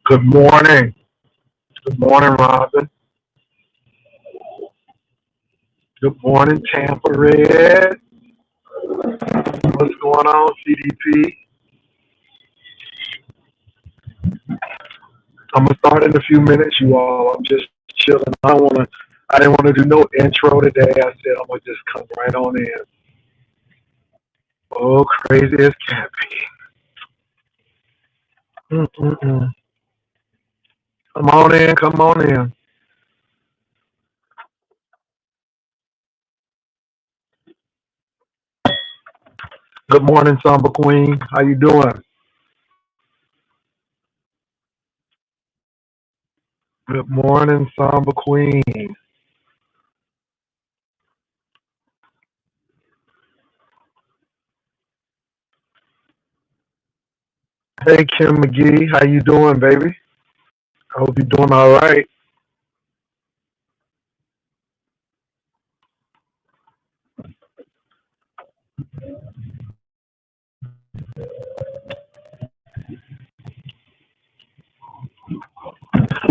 Good morning. Good morning, Robin. Good morning, Tampa Red. What's going on, CDP? I'm gonna start in a few minutes, you all. I'm just chilling. I didn't wanna do no intro today. I said I'm gonna just come right on in. Oh, crazy as can be. Mm-mm-mm. Come on in, come on in. Good morning, Samba Queen. How you doing? Good morning, Samba Queen. Hey, Kim McGee. How you doing, baby? I hope you're doing all right.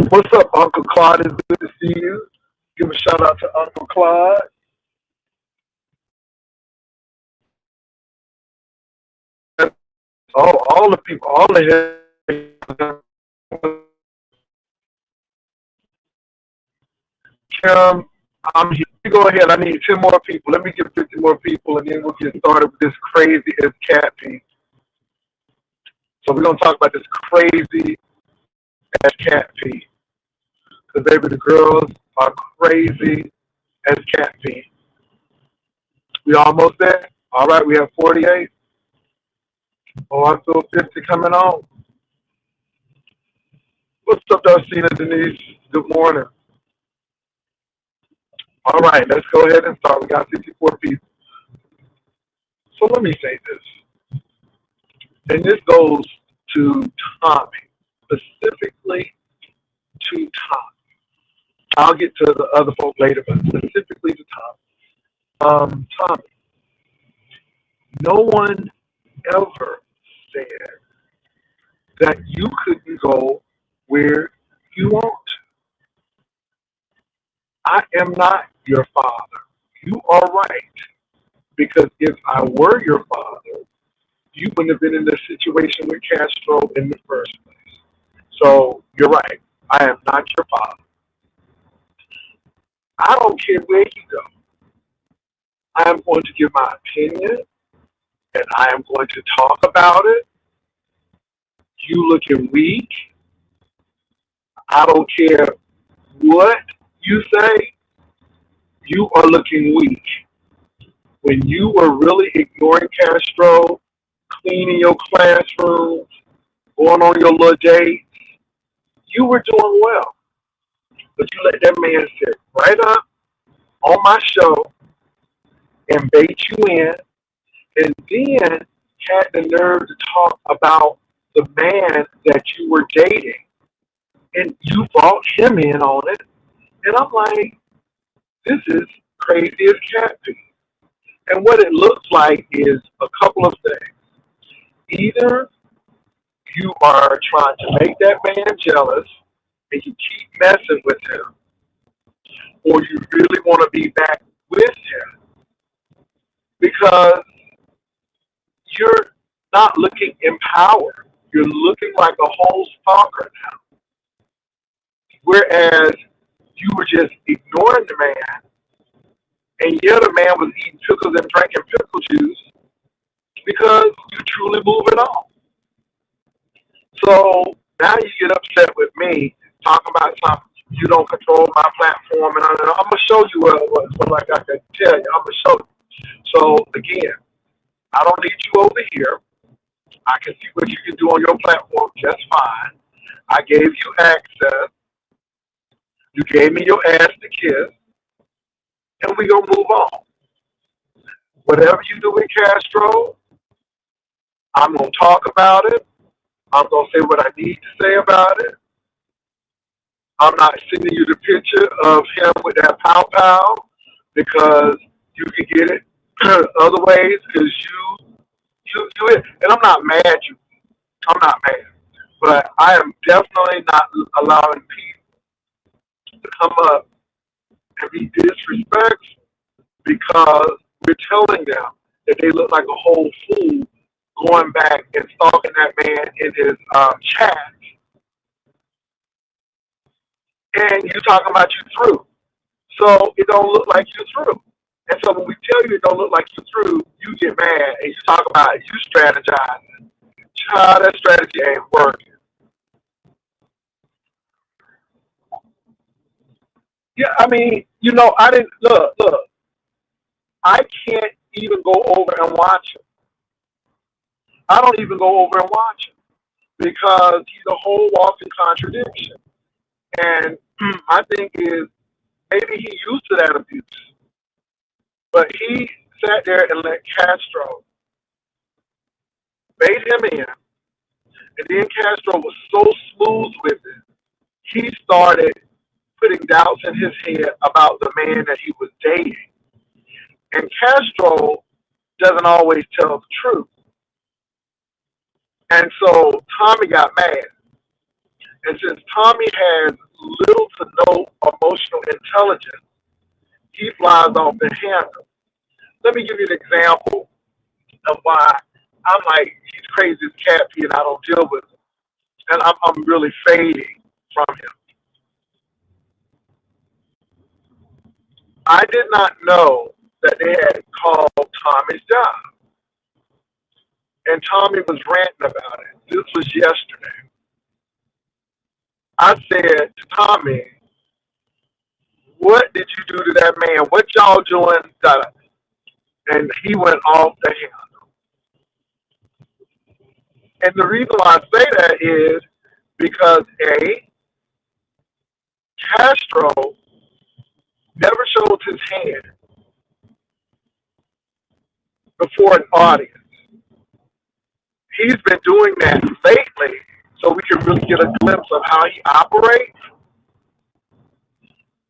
What's up, Uncle Claude? It's good to see you. Give a shout out to Uncle Claude. All the people, all the heads. Kim, I'm here. You go ahead. I need 10 more people. Let me get 50 more people, and then we'll get started with this crazy as cat piece. So we're going to talk about this crazy as cat piece. Because, baby, the girls are crazy as cat piece. We almost there? All right, we have 48. Oh, I feel 50 coming on. What's up, Darcina Denise? Good morning. All right, let's go ahead and start. We got 54 people. So let me say this, and this goes to Tommy, specifically to Tommy. I'll get to the other folk later, but specifically to Tommy. Tommy, no one ever said that you couldn't go where you want. I am not your father. You are right, because if I were your father, you wouldn't have been in this situation with Castro in the first place. So you're right. I am not your father. I don't care where you go. I am going to give my opinion and I am going to talk about it. You looking weak. I don't care what you say. You are looking weak. When you were really ignoring Castro, cleaning your classrooms, going on your little dates, you were doing well. But you let that man sit right up on my show and bait you in, and then had the nerve to talk about the man that you were dating, and you brought him in on it. And I'm like, this is crazy as cat pee. And what it looks like is a couple of things. Either you are trying to make that man jealous and you keep messing with him, or you really want to be back with him because you're not looking empowered. You're looking like a whole stalker now. Whereas you were just ignoring the man, and yet the man was eating pickles and drinking pickle juice because you truly moving on. So now you get upset with me talking about something. You don't control my platform, and I'm gonna show you what like I can tell you. I'm gonna show you. So again, I don't need you over here. I can see what you can do on your platform just fine. I gave you access. You gave me your ass to kiss, and we gonna move on. Whatever you do with Castro, I'm gonna talk about it. I'm gonna say what I need to say about it. I'm not sending you the picture of him with that pow pow because you can get it other ways because you and I'm not mad. I'm not mad. But I am definitely not allowing people to come up and be disrespectful because we're telling them that they look like a whole fool going back and stalking that man in his chat, and you talking about you through. So it don't look like you through. And so when we tell you it don't look like you through, you get mad and you talk about it, you strategizing. Child, that strategy ain't working. Yeah, I mean, I didn't look. I can't even go over and watch him. I don't even go over and watch him because he's a whole walking contradiction. And my thing is maybe he used to that abuse, but he sat there and let Castro bait him in, and then Castro was so smooth with it, he started putting doubts in his head about the man that he was dating. And Castro doesn't always tell the truth. And so Tommy got mad. And since Tommy has little to no emotional intelligence, he flies off the handle. Let me give you an example of why I'm like, he's crazy as cat pee and I don't deal with him. And I'm really fading from him. I did not know that they had called Tommy's job. And Tommy was ranting about it. This was yesterday. I said to Tommy, what did you do to that man? What y'all doing? And he went off the handle. And the reason why I say that is because Castro never showed his hand before an audience. He's been doing that lately so we can really get a glimpse of how he operates.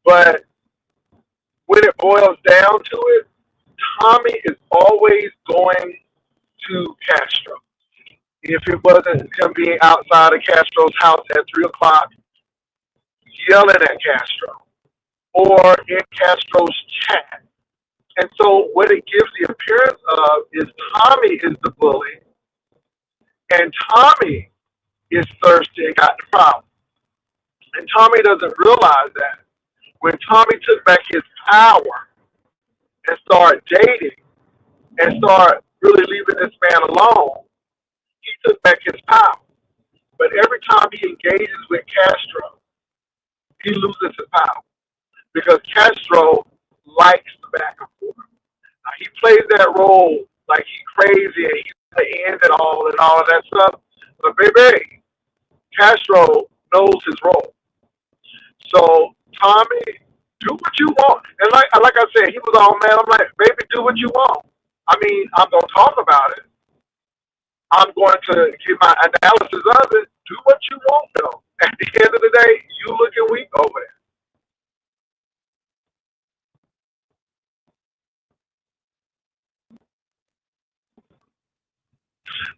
But when it boils down to it, Tommy is always going to Castro. If it wasn't him being outside of Castro's house at 3 o'clock, yelling at Castro, or in Castro's chat. And so what it gives the appearance of is Tommy is the bully, and Tommy is thirsty and got the problem. And Tommy doesn't realize that. When Tommy took back his power and started dating and started really leaving this man alone, he took back his power. But every time he engages with Castro, he loses his power because Castro likes the back and forth. Now, he plays that role like he's crazy and he's the end and all of that stuff. But baby, Castro knows his role. So Tommy, do what you want. And like I said, he was all mad. I'm like, baby, do what you want. I mean, I'm gonna talk about it. I'm going to give my analysis of it. Do what you want, though. At the end of the day, you looking weak over there.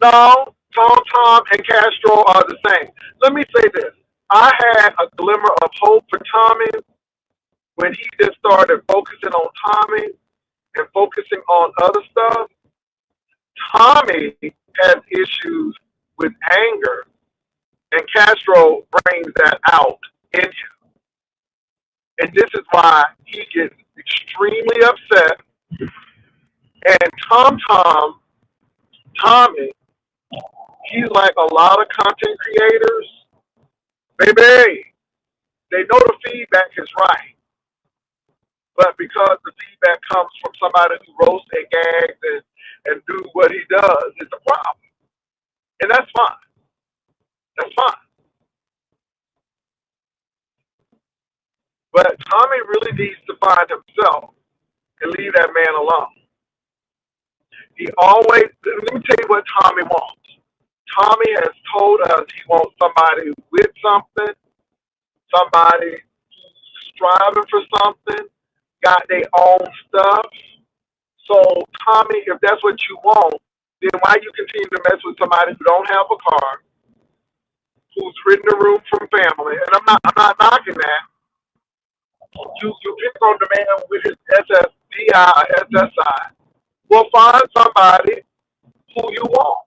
No, Tom, and Castro are the same. Let me say this. I had a glimmer of hope for Tommy when he just started focusing on Tommy and focusing on other stuff. Tommy has issues with anger, and Castro brings that out in him. And this is why he gets extremely upset. And Tommy, he's like a lot of content creators. Baby, they know the feedback is right. But because the feedback comes from somebody who roasts and gags and do what he does, it's a problem. And that's fine. That's fine. But Tommy really needs to find himself and leave that man alone. He always, let me tell you what Tommy wants. Tommy has told us he wants somebody with something, somebody striving for something, got their own stuff. So, Tommy, if that's what you want, then why you continue to mess with somebody who don't have a car, who's written the room from family, and I'm not knocking that. You pick on the man with his SSDI or SSI. Well, find somebody who you want.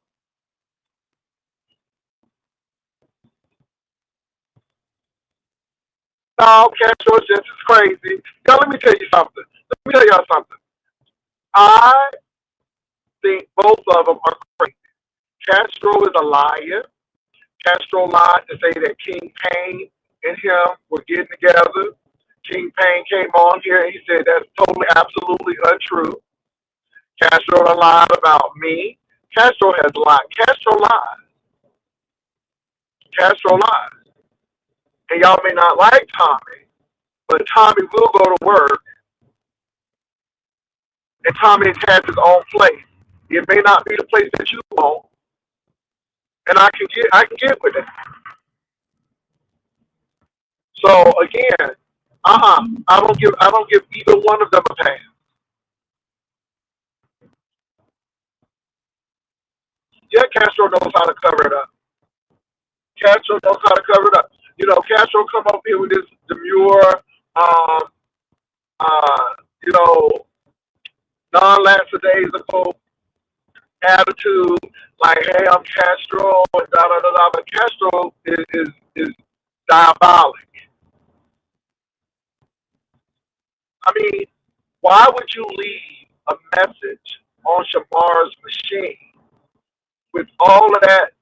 No, Castro just is crazy. Now, let me tell you something. Let me tell y'all something. I think both of them are crazy. Castro is a liar. Castro lied to say that King Payne and him were getting together. King Payne came on here and he said that's totally, absolutely untrue. Castro lied about me. Castro has lied. Castro lies. Castro lies. And y'all may not like Tommy, but Tommy will go to work, and Tommy has his own place. It may not be the place that you want, and I can get with it. So again, I don't give either one of them a pass. Yeah, Castro knows how to cover it up. Castro knows how to cover it up. You know, Castro come up here with this demure, um, you know, non-lackadaisical attitude, like, hey, I'm Castro, and da da da da. But Castro is diabolic. I mean, why would you leave a message on Shamar's machine with all of that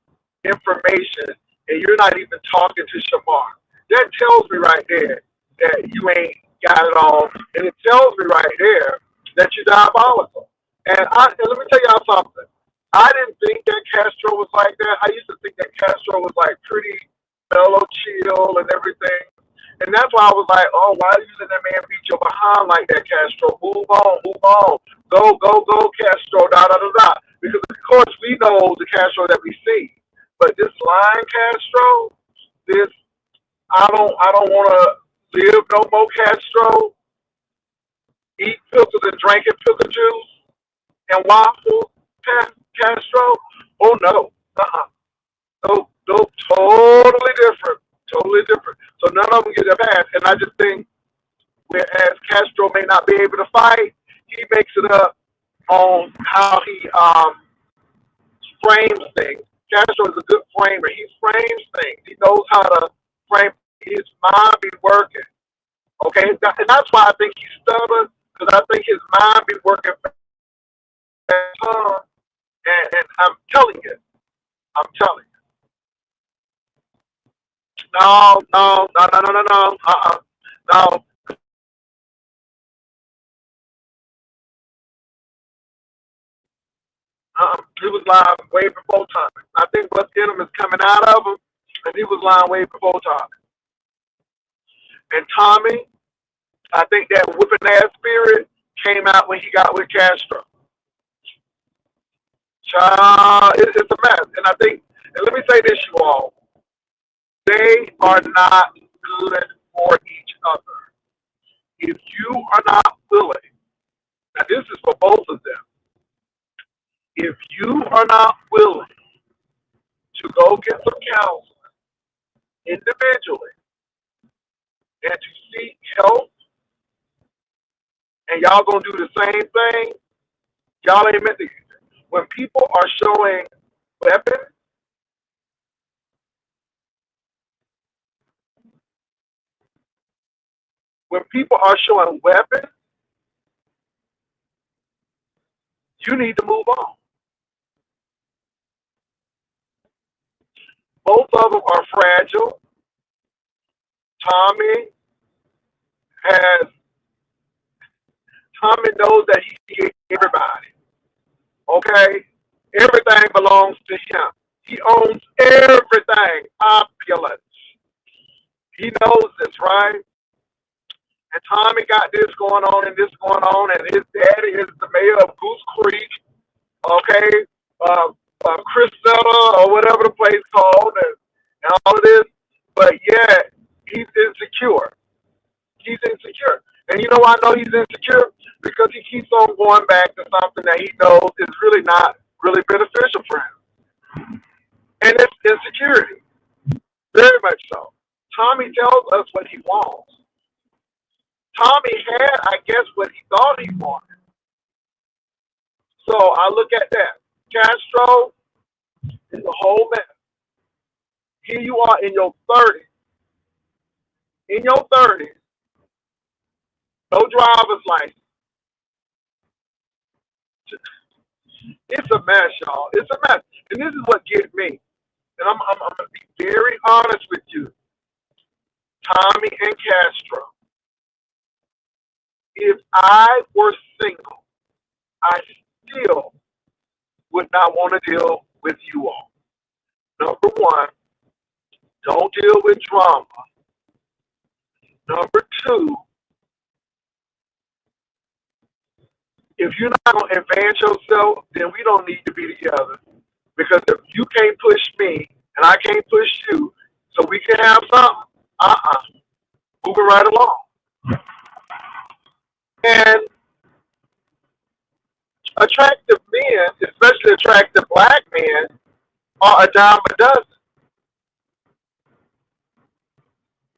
information and you're not even talking to Shamar? That tells me right there that you ain't got it all. And it tells me right there that you're diabolical. And let me tell y'all something. I didn't think that Castro was like that. I used to think that Castro was like pretty mellow, chill, and everything. And that's why I was like, oh, why are you letting that man beat your behind like that, Castro? Move on, move on. Go, go, go, Castro, da, da, da, da. Because, of course, we know the Castro that we see. But this lying Castro, this, I don't want to live no more Castro, eat pickles and drinking pickle juice and waffles, Castro. Oh, no. Uh-uh. No, no, totally different. Totally different. So none of them get a pass. And I just think, whereas Castro may not be able to fight, he makes it up on how he frames things. Castro is a good framer. He frames things. He knows how to frame. His mind be working. Okay, and that's why I think he's stubborn, because I think his mind be working fast. And I'm telling you, I'm telling you. No, no, no, no, no, no, no. No. He was lying way before time. I think what's in him is coming out of him, and he was lying way before time. And Tommy, I think that whipping ass spirit came out when he got with Castro. It's a mess. And I think, and let me say this, you all, they are not good for each other. If you are not willing, now this is for both of them, if you are not willing to go get some counseling individually and to seek help, and y'all gonna do the same thing, y'all ain't meant to. When people are showing weapons, when people are showing weapons, you need to move on. Both of them are fragile. Tommy has Tommy knows that he can get everybody. Okay? Everything belongs to him. He owns everything. Opulence. He knows this, right? And Tommy got this going on and this going on, and his daddy is the mayor of Goose Creek, okay? Chris Center, or whatever the place called, and all of this. But yet, he's insecure. He's insecure. And you know why I know he's insecure? Because he keeps on going back to something that he knows is really not really beneficial for him. And it's insecurity. Very much so. Tommy tells us what he wants. Tommy had, I guess, what he thought he wanted. So I look at that. Castro is a whole mess. Here you are in your 30s. In your 30s, no driver's license. It's a mess, y'all. It's a mess. And this is what gets me. And I'm going to be very honest with you. Tommy and Castro. If I were single, I still would not want to deal with you all. Number one, don't deal with drama. Number two, if you're not going to advance yourself, then we don't need to be together. Because if you can't push me and I can't push you, so we can have something, moving right along. And attractive men, especially attractive black men, are a dime a dozen.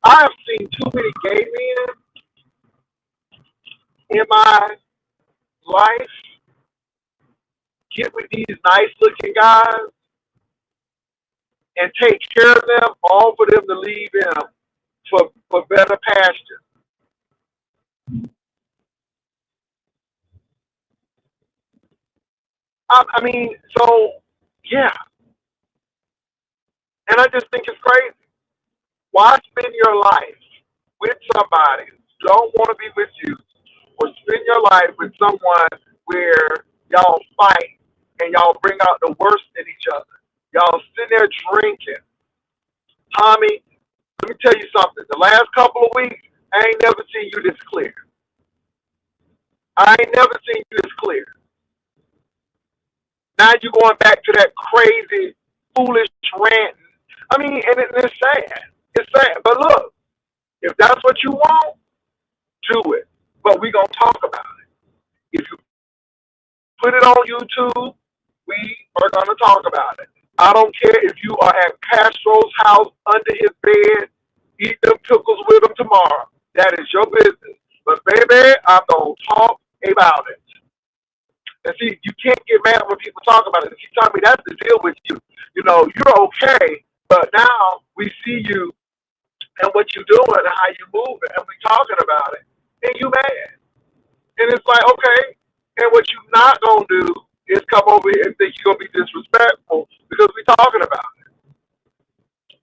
I have seen too many gay men in my life get with these nice looking guys and take care of them, all for them to leave them for better pasture. I mean, so, yeah. And I just think it's crazy. Why spend your life with somebody who don't want to be with you, or spend your life with someone where y'all fight and y'all bring out the worst in each other? Y'all sitting there drinking. Tommy, let me tell you something. The last couple of weeks, I ain't never seen you this clear. I ain't never seen you this clear. Now you're going back to that crazy, foolish ranting. I mean, and it's sad. It's sad. But look, if that's what you want, do it. But we're going to talk about it. If you put it on YouTube, we are going to talk about it. I don't care if you are at Castro's house under his bed, eat them pickles with him tomorrow. That is your business. But baby, I'm going to talk about it. And see, you can't get mad when people talk about it. If you tell me that's the deal with you, you know, you're okay, but now we see you and what you're doing and how you move it, and we talking about it, and you mad. And it's like, okay, and what you not going to do is come over here and think you're going to be disrespectful because we talking about it.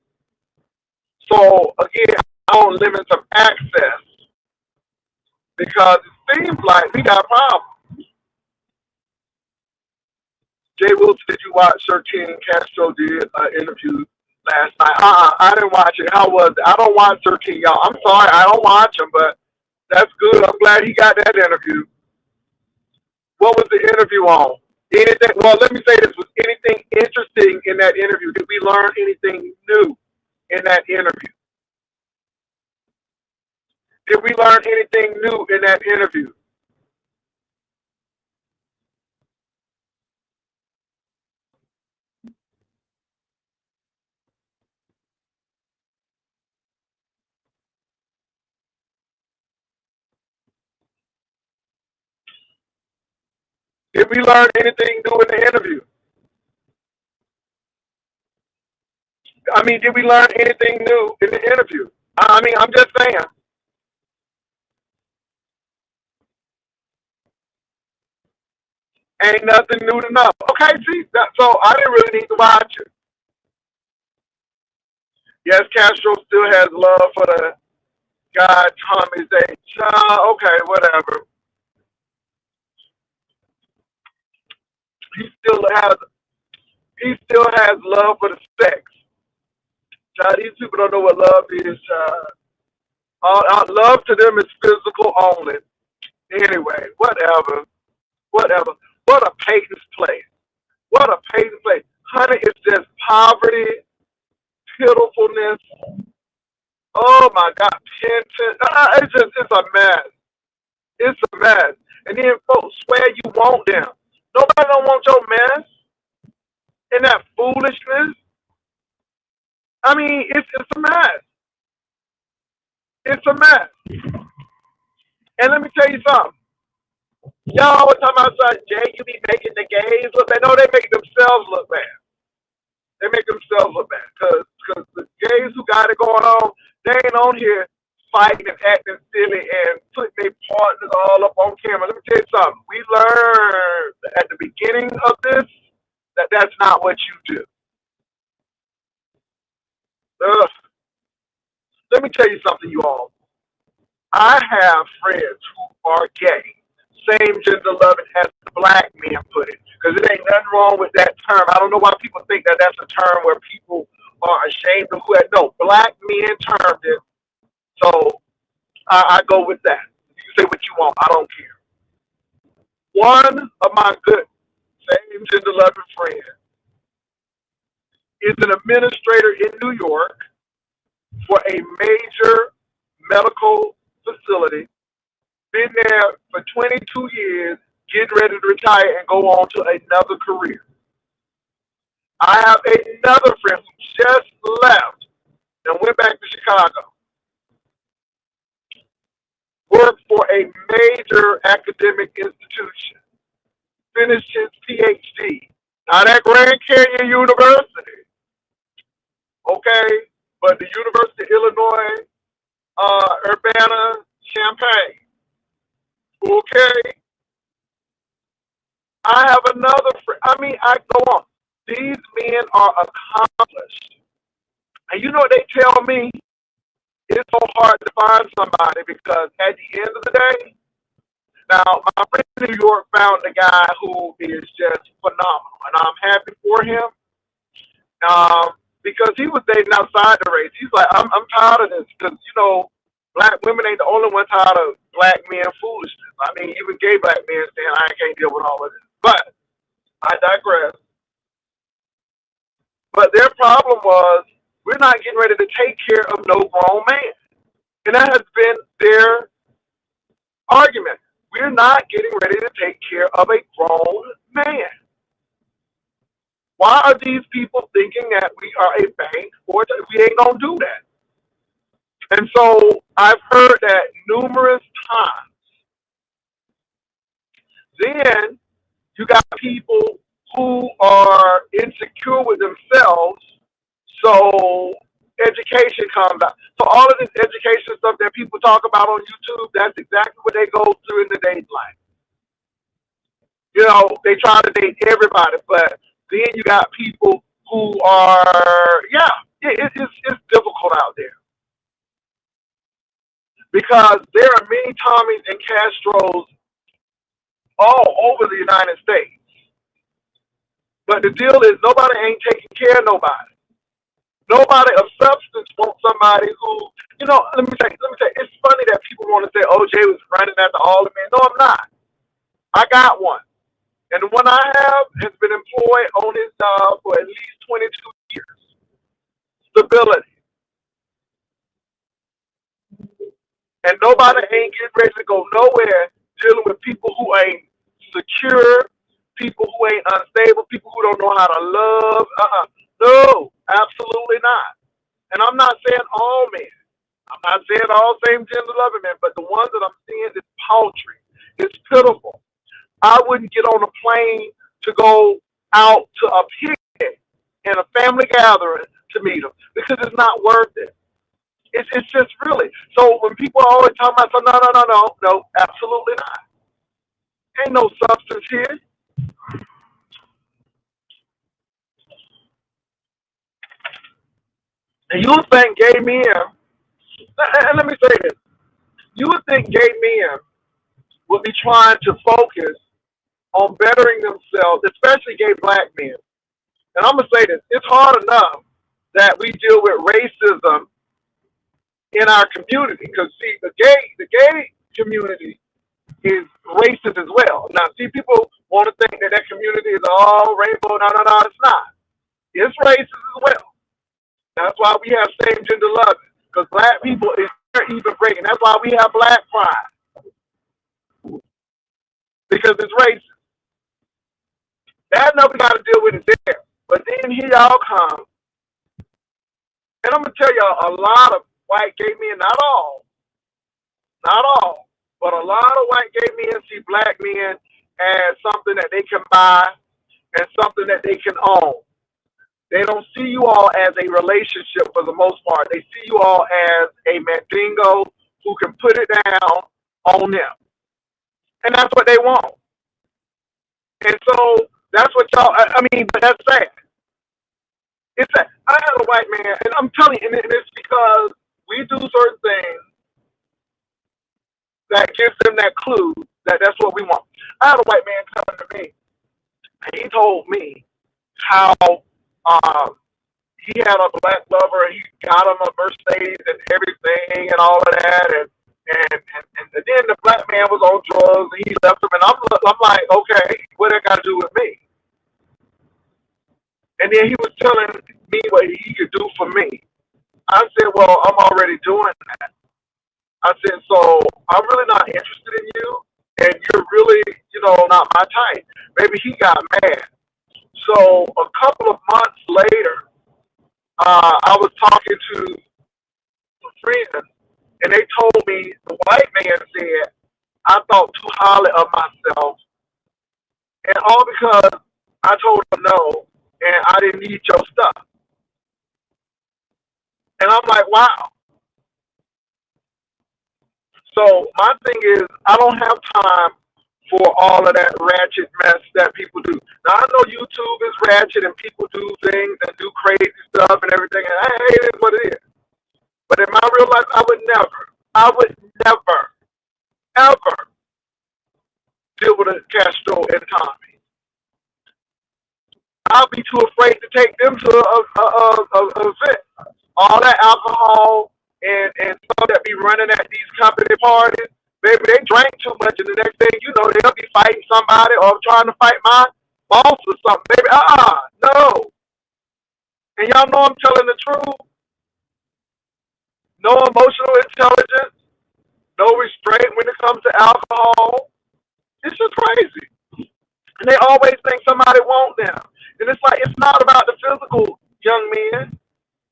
So, again, I don't limit some access because it seems like we got problems. Jay Wilson, did you watch Sir King Castro did an interview last night? I didn't watch it. How was it? I don't watch Sir King, y'all. I'm sorry, I don't watch him, but that's good. I'm glad he got that interview. What was the interview on? Anything? Well, let me say this: was anything interesting in that interview? Did we learn anything new in that interview? Did we learn anything new in that interview? Did we learn anything new in the interview? I mean, did we learn anything new in the interview? I mean, I'm just saying. Ain't nothing new to know. Okay, see, so I didn't really need to watch it. Yes, Castro still has love for the guy Tommy's age. Okay, whatever. He still has he still has love for the sex. These people don't know what love is. Love to them is physical only. Anyway, whatever. Whatever. What a Peyton's place. What a Peyton's place. Honey, it's just poverty, pitifulness. Oh my God, it's a mess. It's a mess. And then folks swear you want them. Nobody don't want your mess and that foolishness. I mean, it's a mess. It's a mess. And let me tell you something. Y'all always talking about son, Jay, you be making the gays look bad. No, they make themselves look bad. They make themselves look bad. Because the gays who got it going on, they ain't on here fighting and acting silly and putting their partners all up on camera. Let me tell you something. We learned at the beginning of this that that's not what you do. Ugh. Let me tell you something, you all. I have friends who are gay, same gender loving as the black men put it, because it ain't nothing wrong with that term. I don't know why people think that that's a term where people are ashamed of who had. No, black men termed it, so I go with that. You say what you want, I don't care. One of my good same gender loving friends is an administrator in New York for a major medical facility. Been there for 22 years, getting ready to retire and go on to another career. I have another friend who just left and went back to Chicago, worked for a major academic institution, finished his PhD not at Grand Canyon University, okay, but the University of Illinois, Urbana-Champaign, okay. I have another friend. I mean, I go on. These men are accomplished. And you know what they tell me? It's so hard to find somebody because at the end of the day, now my friend in New York found a guy who is just phenomenal. And I'm happy for him because he was dating outside the race. He's like, I'm tired of this because, you know, black women ain't the only one tired of black men foolishness. I mean, even gay black men saying, I can't deal with all of this. But I digress. But their problem was, we're not getting ready to take care of no grown man. And that has been their argument. We're not getting ready to take care of a grown man. Why are these people thinking that we are a bank or that we ain't going to do that? And so I've heard that numerous times. Then you got people who are insecure with themselves, so education comes out. So all of this education stuff that people talk about on YouTube, that's exactly what they go through in the dating life. You know, they try to date everybody, but then you got people who are, it's difficult out there. Because there are many Tommies and Castros all over the United States. But the deal is nobody ain't taking care of nobody. Nobody of substance wants somebody who, you know, let me say, it's funny that people want to say, oh, Jay was running after all the men. No, I'm not. I got one. And the one I have has been employed on his job for at least 22 years. Stability. And nobody ain't getting ready to go nowhere dealing with people who ain't secure, people who ain't unstable, people who don't know how to love. No, absolutely not. And I'm not saying all men. I'm not saying all same gender loving men, but the ones that I'm seeing is paltry. It's pitiful. I wouldn't get on a plane to go out to a picnic and a family gathering to meet them because it's not worth it. It's just really. So when people are always talking about, no, absolutely not. Ain't no substance here. And you would think gay men, and let me say this, you would think gay men would be trying to focus on bettering themselves, especially gay black men. And I'm going to say this, it's hard enough that we deal with racism in our community. Because, see, the gay community is racist as well. Now, see, people want to think that that community is all rainbow. No, it's not. It's racist as well. That's why we have same gender loving. Because black people is even breaking. That's why we have black pride. Because it's racist. That nothing got to deal with it there. But then here y'all come And I'm gonna tell you, a lot of white gay men, not all, but a lot of white gay men see black men as something that they can buy and something that they can own. They don't see you all as a relationship for the most part. They see you all as a mandingo who can put it down on them. And that's what they want. And so that's what y'all, I mean, but that's sad. It's sad. I had a white man, and I'm telling you, and it's because we do certain things that gives them that clue that that's what we want. I had a white man coming to me, and he told me how he had a black lover, and he got him a Mercedes and everything and all of that, and then the black man was on drugs, and he left him, and I'm like, okay, what that got to do with me? And then he was telling me what he could do for me. I said, well, I'm already doing that. I said, so I'm really not interested in you, and you're really, not my type. Maybe he got mad. So a couple of months later, I was talking to some friends, and they told me the white man said I thought too highly of myself, and all because I told him no, and I didn't need your stuff. And I'm like, wow. So my thing is, I don't have time for all of that ratchet mess that people do. Now I know YouTube is ratchet and people do things and do crazy stuff and everything, and hey, it is what it is. But in my real life, I would never, ever deal with a Castro and Tommy. I'll be too afraid to take them to a event. All that alcohol and stuff that be running at these company parties, baby, they drank too much, and the next thing you know, they'll be fighting somebody or trying to fight my boss or something. Baby, no. And y'all know I'm telling the truth. No emotional intelligence, no restraint when it comes to alcohol. It's just crazy. And they always think somebody wants them. And it's like, it's not about the physical, young men.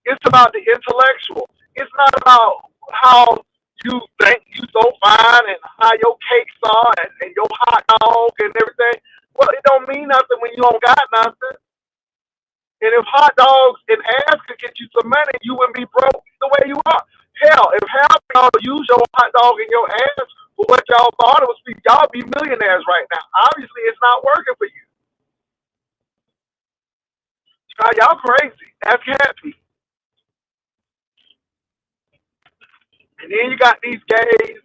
It's about the intellectual. It's not about how you think you so fine and how your cakes are and your hot dog and everything. Well, it don't mean nothing when you don't got nothing. And if hot dogs and ass could get you some money, you wouldn't be broke the way you are. Hell, if half of y'all use your hot dog and your ass for what y'all thought it was, y'all be millionaires right now. Obviously, it's not working for you. Y'all crazy. That's happy. And then you got these gays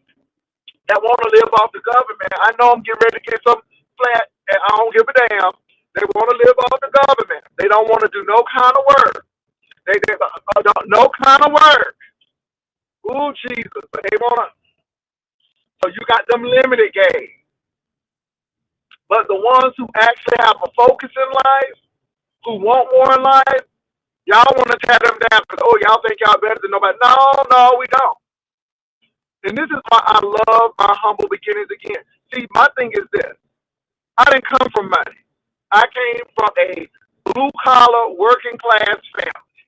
that want to live off the government. I know I'm getting ready to get some flat, and I don't give a damn. They want to live off the government. They don't want to do no kind of work. They no kind of work. Ooh, Jesus. But they want to. So you got them limited gays. But the ones who actually have a focus in life, who want more in life, y'all want to tear them down because, y'all think y'all better than nobody. No, we don't. And this is why I love my humble beginnings again. See, my thing is this. I didn't come from money. I came from a blue-collar, working-class family.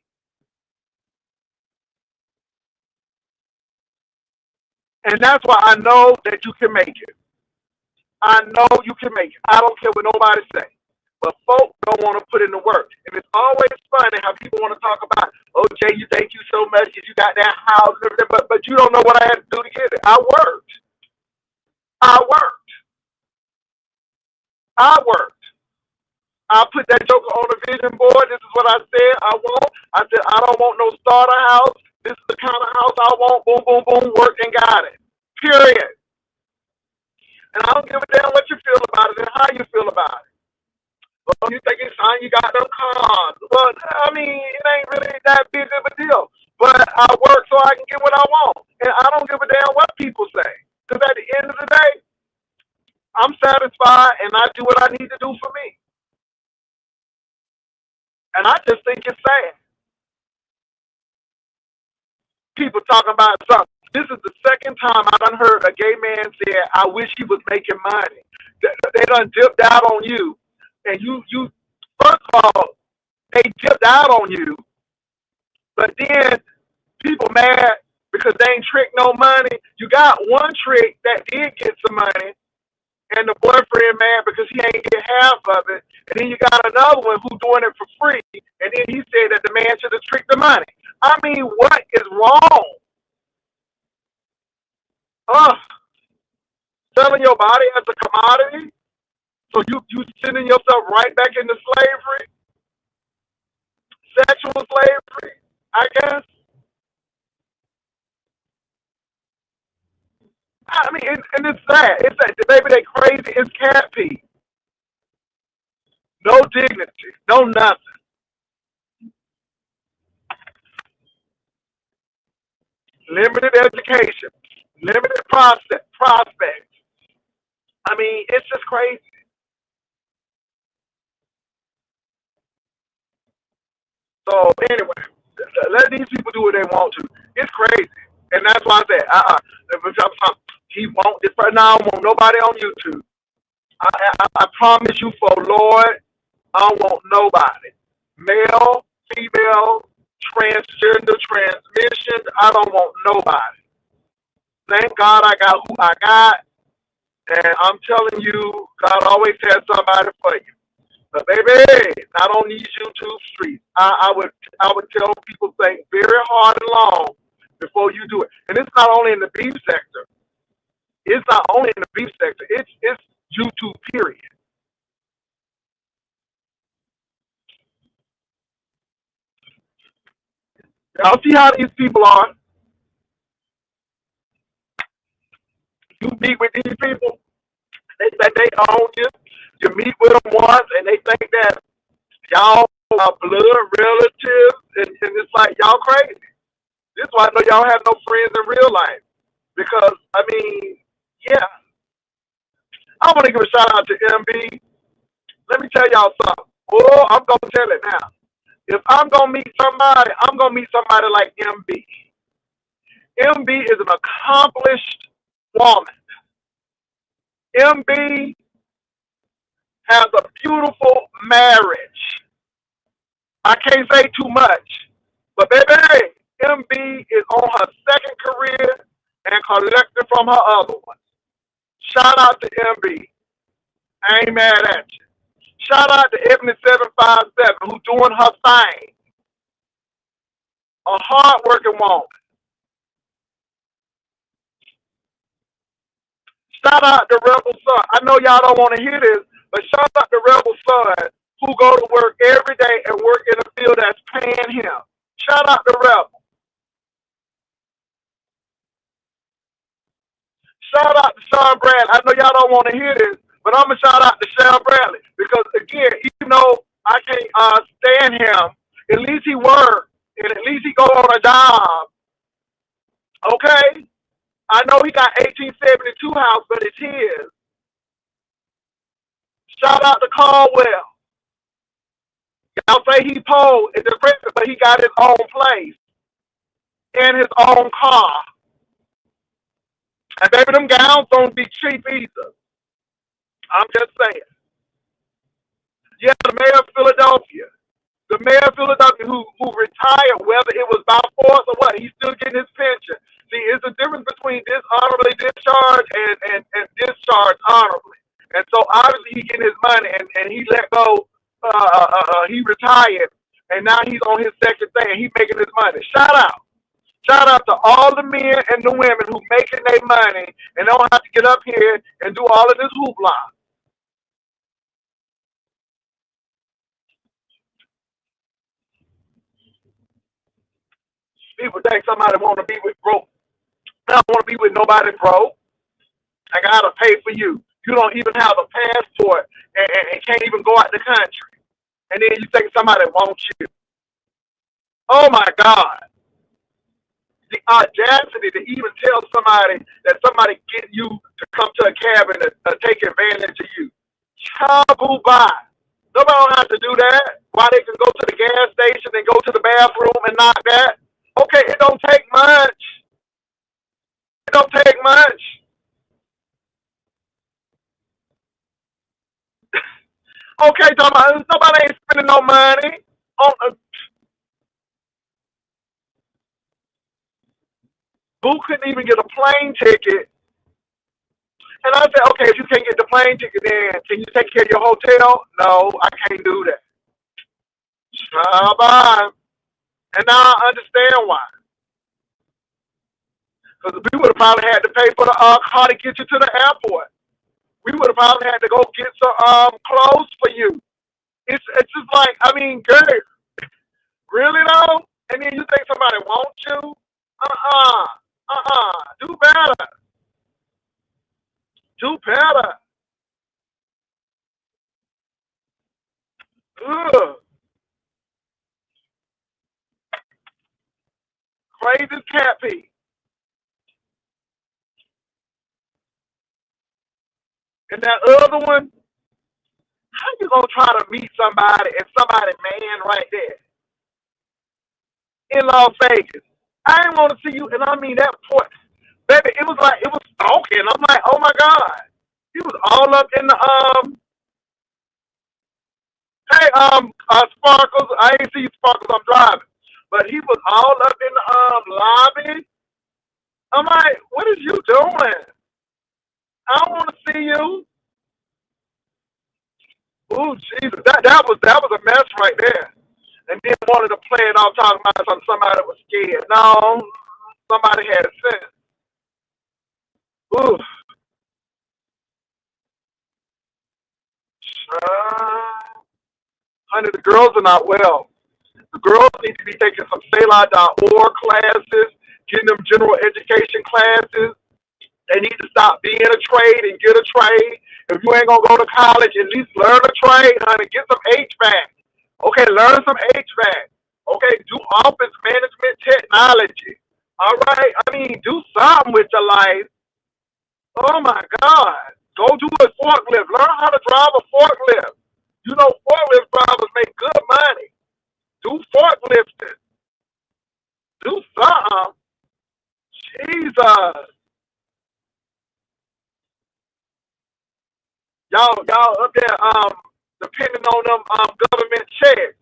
And that's why I know that you can make it. I know you can make it. I don't care what nobody say. But folks don't want to put in the work. And it's always funny how people want to talk about, Jay, you thank you so much because you got that house and everything, but you don't know what I had to do to get it. I worked. I put that joker on the vision board. This is what I said I want. I said, I don't want no starter house. This is the kind of house I want. Boom, boom, boom. Worked and got it. Period. And I don't give a damn what you feel about it and how you feel about it. Well, you think it's time you got them cars. Well, I mean, it ain't really that big of a deal. But I work so I can get what I want. And I don't give a damn what people say. Because at the end of the day, I'm satisfied and I do what I need to do for me. And I just think it's sad. People talking about something. This is the second time I done heard a gay man say, I wish he was making money. They done dipped out on you. And you first of all, they dipped out on you But then people mad because they ain't tricked no money. You got one trick that did get some money, and the boyfriend mad because he ain't get half of it. And then you got another one who doing it for free, and then he said that the man should have tricked the money. I mean, what is wrong? Uh, selling your body as a commodity? So you sending yourself right back into slavery, sexual slavery, I guess. I mean, and it's sad. It's sad. Baby, they crazy. It's cat pee. No dignity. No nothing. Limited education. Limited prospects. I mean, it's just crazy. So anyway, let these people do what they want to. It's crazy, and that's why I said, he won't. This right now, I don't want nobody on YouTube. I promise you, for Lord, I don't want nobody. Male, female, transgender, transmission. I don't want nobody. Thank God I got who I got, and I'm telling you, God always has somebody for you. But baby, not on these YouTube streets. I would tell people think very hard and long before you do it. And it's not only in the beef sector. It's not only in the beef sector. It's YouTube period. Y'all see how these people are? You meet with these people, they think they own you. You meet with them once, and they think that y'all are blood relatives, and it's like y'all crazy. This is why I know y'all have no friends in real life. Because, I mean, yeah, I want to give a shout out to MB. Let me tell y'all something. Oh, I'm going to tell it now. If I'm going to meet somebody, I'm going to meet somebody like MB. MB is an accomplished woman. MB has a beautiful marriage. I can't say too much, but baby, MB is on her second career and collecting from her other one. Shout out to MB. I ain't mad at you. Shout out to Ebony 757 who doing her thing. A hard-working woman. Shout out to Rebel Son. I know y'all don't want to hear this, but shout out to Rebel Son who go to work every day and work in a field that's paying him. Shout out to Rebel. Shout out to Sean Bradley. I know y'all don't want to hear this, but I'm going to shout out to Sean Bradley because, again, even though I can't stand him, at least he worked and at least he go on a job. Okay? I know he got 1872 house, but it's his. Shout out to Caldwell. Y'all say he poor in the prison, but he got his own place and his own car. And baby, them gowns don't be cheap either. I'm just saying. Yeah, the mayor of Philadelphia. The mayor of Philadelphia who retired, whether it was by force or what, he's still getting his pension. See, it's a difference between dishonorably discharged and discharged honorably. And so obviously he getting his money and he let go, he retired, and now he's on his second thing and he's making his money. Shout out. Shout out to all the men and the women who making their money and don't have to get up here and do all of this hoopla. People think somebody want to be with broke. I don't want to be with nobody broke. I gotta pay for you. You don't even have a passport and can't even go out the country. And then you think somebody wants you. Oh my God. The audacity to even tell somebody that somebody get you to come to a cabin to take advantage of you. Chabu bye. Nobody don't have to do that. Why they can go to the gas station and go to the bathroom and not that. Okay, it don't take much. It don't take much. Okay, nobody ain't spending no money on. Boo couldn't even get a plane ticket. And I said, okay, if you can't get the plane ticket, then can you take care of your hotel? No, I can't do that. Bye. And now I understand why. Because we would have probably had to pay for the car to get you to the airport. We would have probably had to go get some clothes for you. It's just like, I mean, girl, really though? And then you think somebody wants you? Do better. Do better. Ugh. Crazy cat pee. And that other one, how you gonna try to meet somebody and somebody man right there in Las Vegas? I didn't want to see you, and I mean that point, baby. It was like it was stalking. I'm like, oh my god, he was all up in the Hey, Sparkles. I ain't see you, Sparkles. I'm driving, but he was all up in the lobby. I'm like, what is you doing? I don't want to see you. Ooh, Jesus, that was a mess right there. And then wanted to play it off talking about somebody that was scared. No, somebody had sense. Ooh. Honey, the girls are not well. The girls need to be taking some Selah.org classes, getting them general education classes. They need to stop being a trade and get a trade. If you ain't gonna go to college, at least learn a trade, honey. Get some HVAC. Okay, learn some HVAC. Okay, do office management technology. All right, I mean, do something with your life. Oh my God, go do a forklift. Learn how to drive a forklift. You know, forklift drivers make good money. Do forklifting. Do something. Jesus. Y'all up there, depending on them government checks,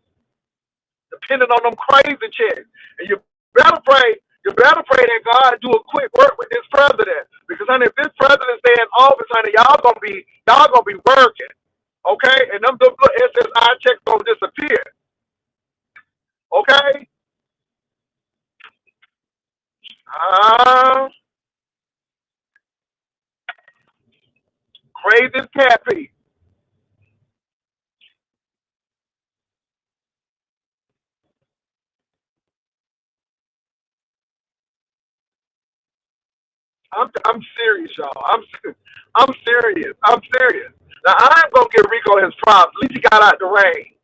depending on them crazy checks. And you better pray that God do a quick work with this president. Because honey, if this president stay in office, honey, y'all gonna be working. Okay? And them little SSI checks gonna disappear. Okay? Crazy cat pee. I'm serious, y'all. I'm serious. I'm serious. Now I'm gonna give Rico his props. At least he got out the rain.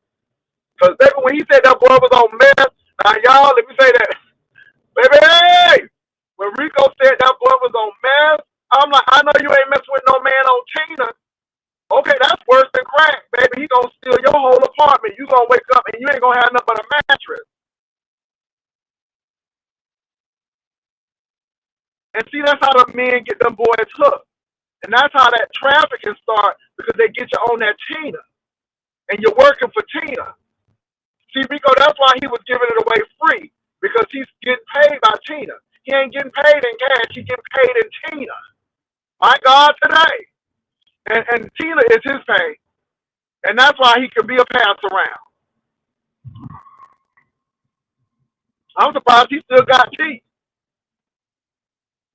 Cause baby, when he said that boy was on meth, now y'all, let me say that, baby. Hey! When Rico said that boy was on meth, I'm like, I know you ain't messing with no man on Tina. Okay, that's worse than crack, baby. He gonna steal your whole apartment. You gonna wake up and you ain't gonna have nothing but a mattress. And see, that's how the men get them boys hooked. And that's how that trafficking start because they get you on that Tina. And you're working for Tina. See, Rico, that's why he was giving it away free. Because he's getting paid by Tina. He ain't getting paid in cash, he's getting paid in Tina. My God, today. And Tina is his pay. And that's why he can be a pass around. I'm surprised he still got teeth.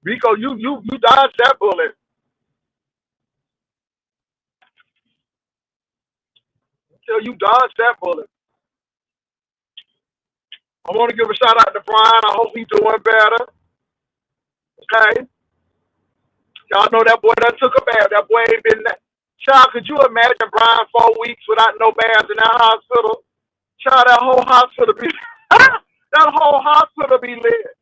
Rico, you dodged that bullet. Until you dodged that bullet. I want to give a shout out to Brian. I hope he's doing better. Okay? Y'all know that boy done took a bath. That boy ain't been that. Child, could you imagine Brian 4 weeks without no baths in that hospital? Child, that whole hospital be that whole hospital be lit.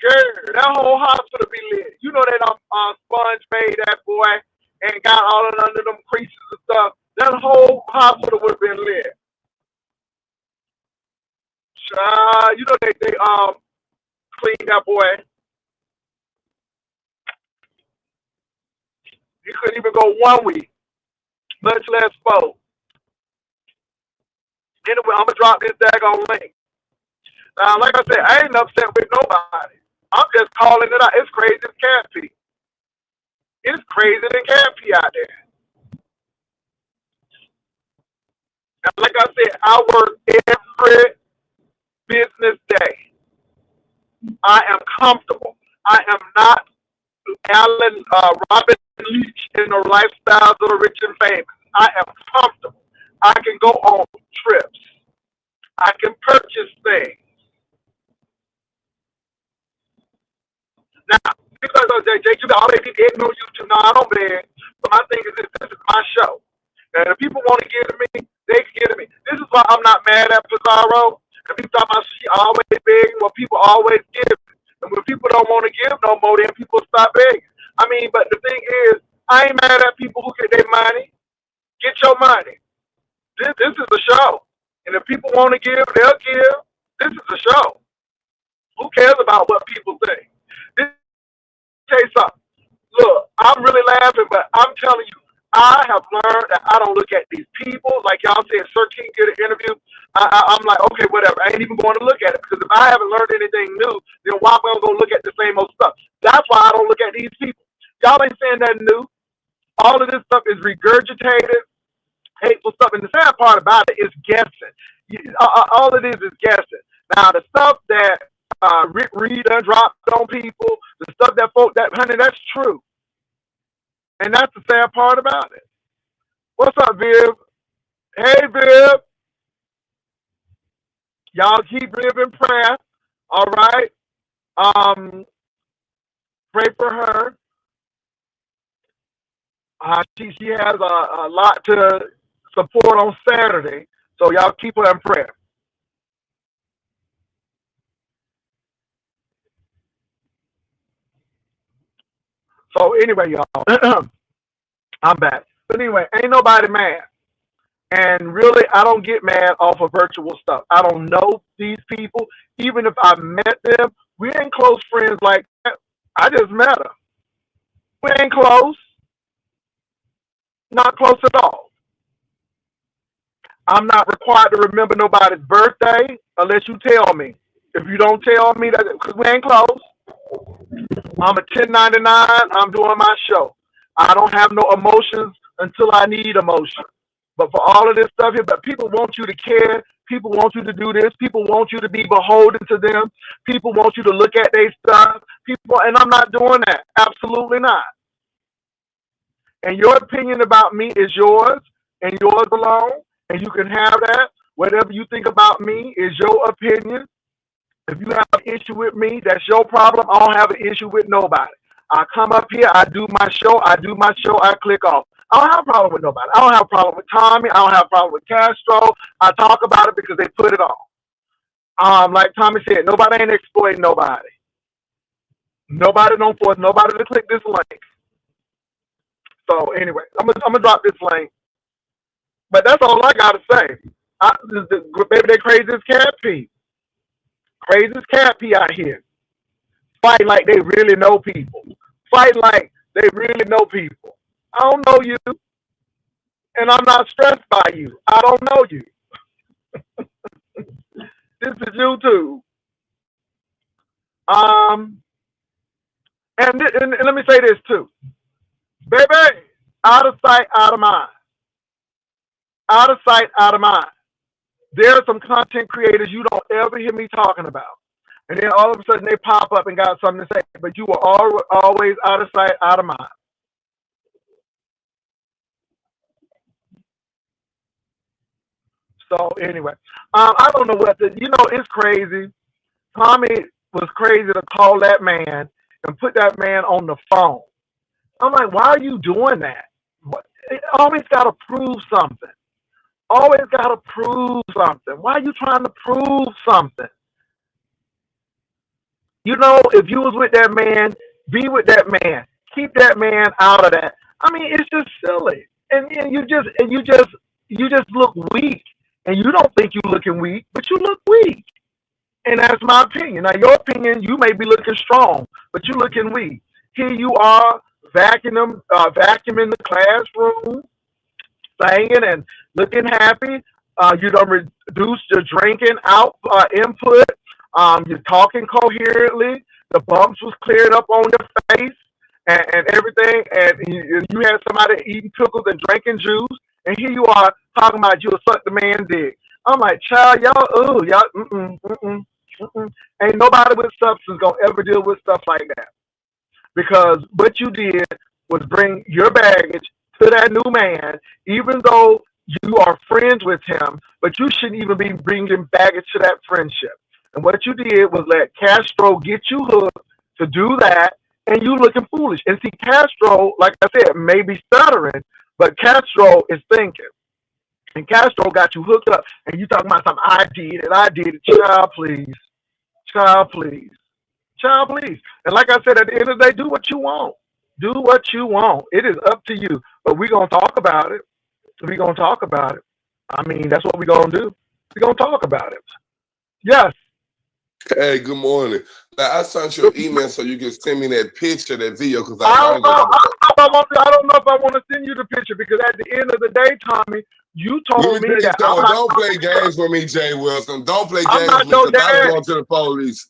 Girl, that whole hospital be lit. You know they done sponge made that boy and got all of under them creases and stuff. That whole hospital would have been lit. Child, you know they cleaned that boy. He couldn't even go 1 week, much less 4. Anyway, I'm gonna drop this daggone link. Like I said, I ain't upset with nobody. I'm just calling it out. It's crazy as cat pee. It's crazy than cat pee out there. And like I said, I work every business day. I am comfortable. I am not Robin Leach in the lifestyles of the rich and famous. I am comfortable. I can go on trips. I can purchase things. Now, because of JQ, always be ignorant on YouTube. No, I don't beg. But my thing is this is my show. And if people want to give to me, they can give to me. This is why I'm not mad at Pizarro. And people talk about she always begging. Well, people always give. And when people don't want to give no more, then people stop begging. I mean, but the thing is, I ain't mad at people who get their money. Get your money. This is a show. And if people want to give, they'll give. This is a show. Who cares about what people think? Tell you something. Look, I'm really laughing, but I'm telling you, I have learned that I don't look at these people. Like y'all said, Sir King did an interview. I'm like, okay, whatever. I ain't even going to look at it because if I haven't learned anything new, then why am I going to look at the same old stuff? That's why I don't look at these people. Y'all ain't saying nothing new. All of this stuff is regurgitated, hateful stuff. And the sad part about it is guessing. All it is guessing. Now, the stuff that Rick Reed dropped on people, the stuff that honey, that's true. And that's the sad part about it. What's up, Viv? Hey, Viv. Y'all keep Viv in prayer. All right. Pray for her. She has a lot to support on Saturday. So y'all keep her in prayer. So anyway, y'all, I'm back. But anyway, ain't nobody mad. And really, I don't get mad off of virtual stuff. I don't know these people. Even if I met them, we ain't close friends like that. I just met them. We ain't close. Not close at all. I'm not required to remember nobody's birthday unless you tell me. If you don't tell me, that because we ain't close. I'm a 1099. I'm doing my show. I don't have no emotions until I need emotion. But for all of this stuff here, but people want you to care. People want you to do this. People want you to be beholden to them. People want you to look at their stuff. And I'm not doing that. Absolutely not. And your opinion about me is yours and yours alone. And you can have that. Whatever you think about me is your opinion. If you have an issue with me, that's your problem. I don't have an issue with nobody. I come up here, I do my show, I click off. I don't have a problem with nobody. I don't have a problem with Tommy. I don't have a problem with Castro. I talk about it because they put it on. Like Tommy said, nobody ain't exploiting nobody. Nobody don't force nobody to click this link. So anyway, I'm gonna drop this link. But that's all I gotta say. Maybe they crazy as cat pee. Crazy as cat pee out here. Fight like they really know people. Fight like they really know people. I don't know you. And I'm not stressed by you. I don't know you. This is YouTube. And let me say this too. Baby, out of sight, out of mind. Out of sight, out of mind. There are some content creators you don't ever hear me talking about. And then all of a sudden they pop up and got something to say. But you were always out of sight, out of mind. So anyway, I don't know what it's crazy. Tommy was crazy to call that man and put that man on the phone. I'm like, why are you doing that? Always got to prove something. Always got to prove something. Why are you trying to prove something? If you was with that man, be with that man. Keep that man out of that. I mean, it's just silly. And you just look weak. And you don't think you're looking weak, but you look weak. And that's my opinion. Now, your opinion, you may be looking strong, but you're looking weak. Here you are, vacuuming the classroom, singing and looking happy. You don't reduce your drinking input. You're talking coherently. the bumps was cleared up on your face and everything, and you had somebody eating pickles and drinking juice, and here you are talking about you'll suck the man dick. I'm like, child, y'all, ain't nobody with substance gonna ever deal with stuff like that, because what you did was bring your baggage to that new man, even though you are friends with him, but you shouldn't even be bringing baggage to that friendship. And what you did was let Castro get you hooked to do that, and you looking foolish. And see, Castro, like I said, may be stuttering, but Castro is thinking. And Castro got you hooked up, and you talking about something, I did it. Child, please. Child, please. Child, please. And like I said, at the end of the day, do what you want. Do what you want. It is up to you. But we're going to talk about it. We're going to talk about it. I mean, that's what we're going to do. We're going to talk about it. Yes. Hey, good morning. Now, I sent you an email so you can send me that picture, that video, because I don't know if I want to send you the picture, because at the end of the day, Tommy, you told me that don't play games with me, Jay Wilson. Don't play games with me, because I'm going to the police.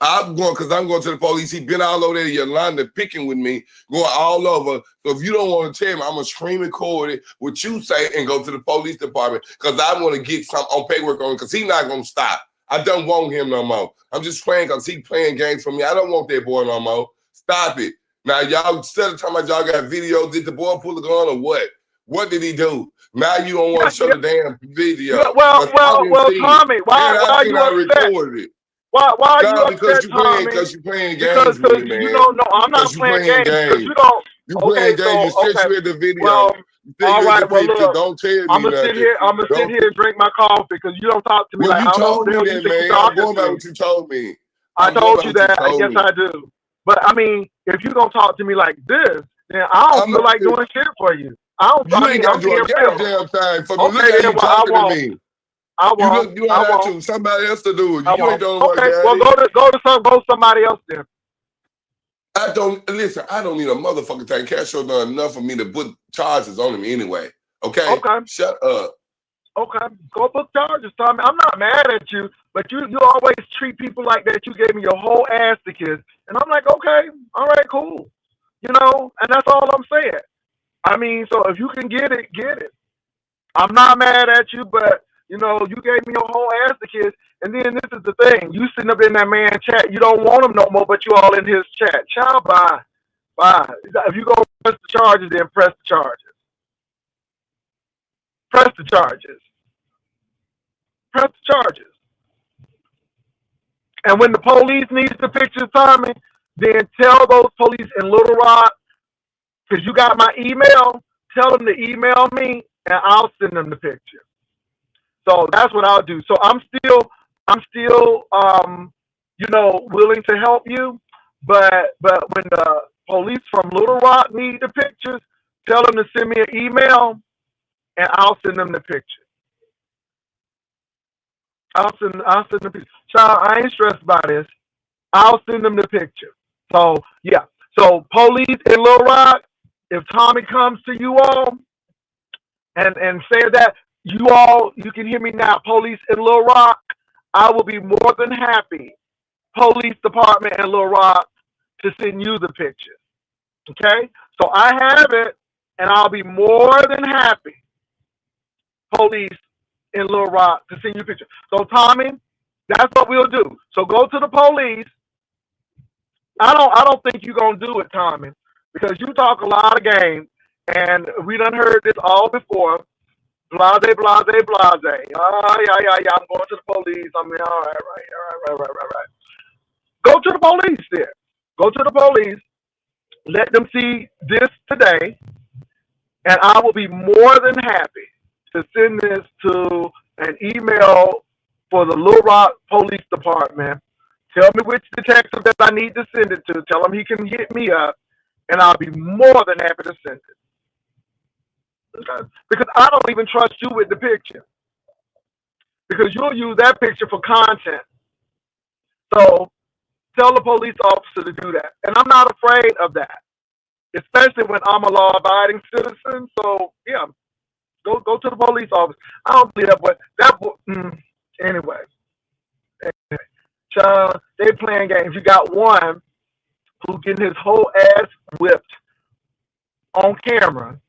I'm going to the police. He been all over there in Yolanda picking with me, going all over. So if you don't want to tell me, I'm going to scream and record it, what you say, and go to the police department, because I want to get some on paperwork on it, because he's not going to stop. I don't want him no more. I'm just playing because he playing games for me. I don't want that boy no more. Stop it. Now, y'all, instead of talking about y'all got video, did the boy pull the gun or what? What did he do? Now you don't want to show the damn video. Well, Tommy, why you upset? Why are you upset, Tommy? Because you're playing games with me, man. No, I'm not playing games. You playing games. You said you had the video. Well, all right, well, look, don't tell me I'm gonna sit here and drink my coffee, because you don't talk to me like you told me that, man. I'm going by what you told me. I told you that. Yes, I do. But I mean, if you don't talk to me like this, then I don't feel like doing shit for you. You ain't got to do a goddamn thing for me. Look at you talking to me. I won't. You don't have to. Somebody else to do it. You ain't doing what. Okay, well, go somebody else then. I don't need a motherfucking thing. Castro done enough for me to put charges on him anyway. Okay? Shut up. Okay, go book charges, Tommy. I'm not mad at you, but you always treat people like that. You gave me your whole ass to kiss, and I'm like, okay, all right, cool. You know, and that's all I'm saying. I mean, so if you can get it, get it. I'm not mad at you, but you know, you gave me your whole ass to kiss, and then this is the thing. You sitting up in that man chat, you don't want him no more, but you all in his chat. Child, bye. If you go press the charges, then press the charges. Press the charges. Press the charges. And when the police needs the pictures, Tommy, then tell those police in Little Rock, because you got my email, tell them to email me, and I'll send them the picture. So that's what I'll do. So I'm still, you know, willing to help you. But when the police from Little Rock need the pictures, tell them to send me an email, and I'll send them the picture. I'll send the picture. Child, I ain't stressed by this. I'll send them the picture. So yeah. So police in Little Rock, if Tommy comes to you all and says that, you can hear me now, police in Little Rock, I will be more than happy, police department in Little Rock, to send you the picture. Okay? So I have it, and I'll be more than happy, police in Little Rock, to send you a picture. So Tommy, that's what we'll do. So go to the police. I don't think you're gonna do it, Tommy, because you talk a lot of game, and we done heard this all before. Blase. Yeah. I'm going to the police. I mean, all right. Go to the police then. Go to the police. Let them see this today, and I will be more than happy to send this to an email for the Little Rock Police Department. Tell me which detective that I need to send it to. Tell him he can hit me up, and I'll be more than happy to send it. Okay? Because I don't even trust you with the picture. Because you'll use that picture for content. So tell the police officer to do that. And I'm not afraid of that. Especially when I'm a law-abiding citizen. So, yeah. Go to the police officer. I don't believe that, but anyway. Child, they playing games. You got one who getting his whole ass whipped on camera.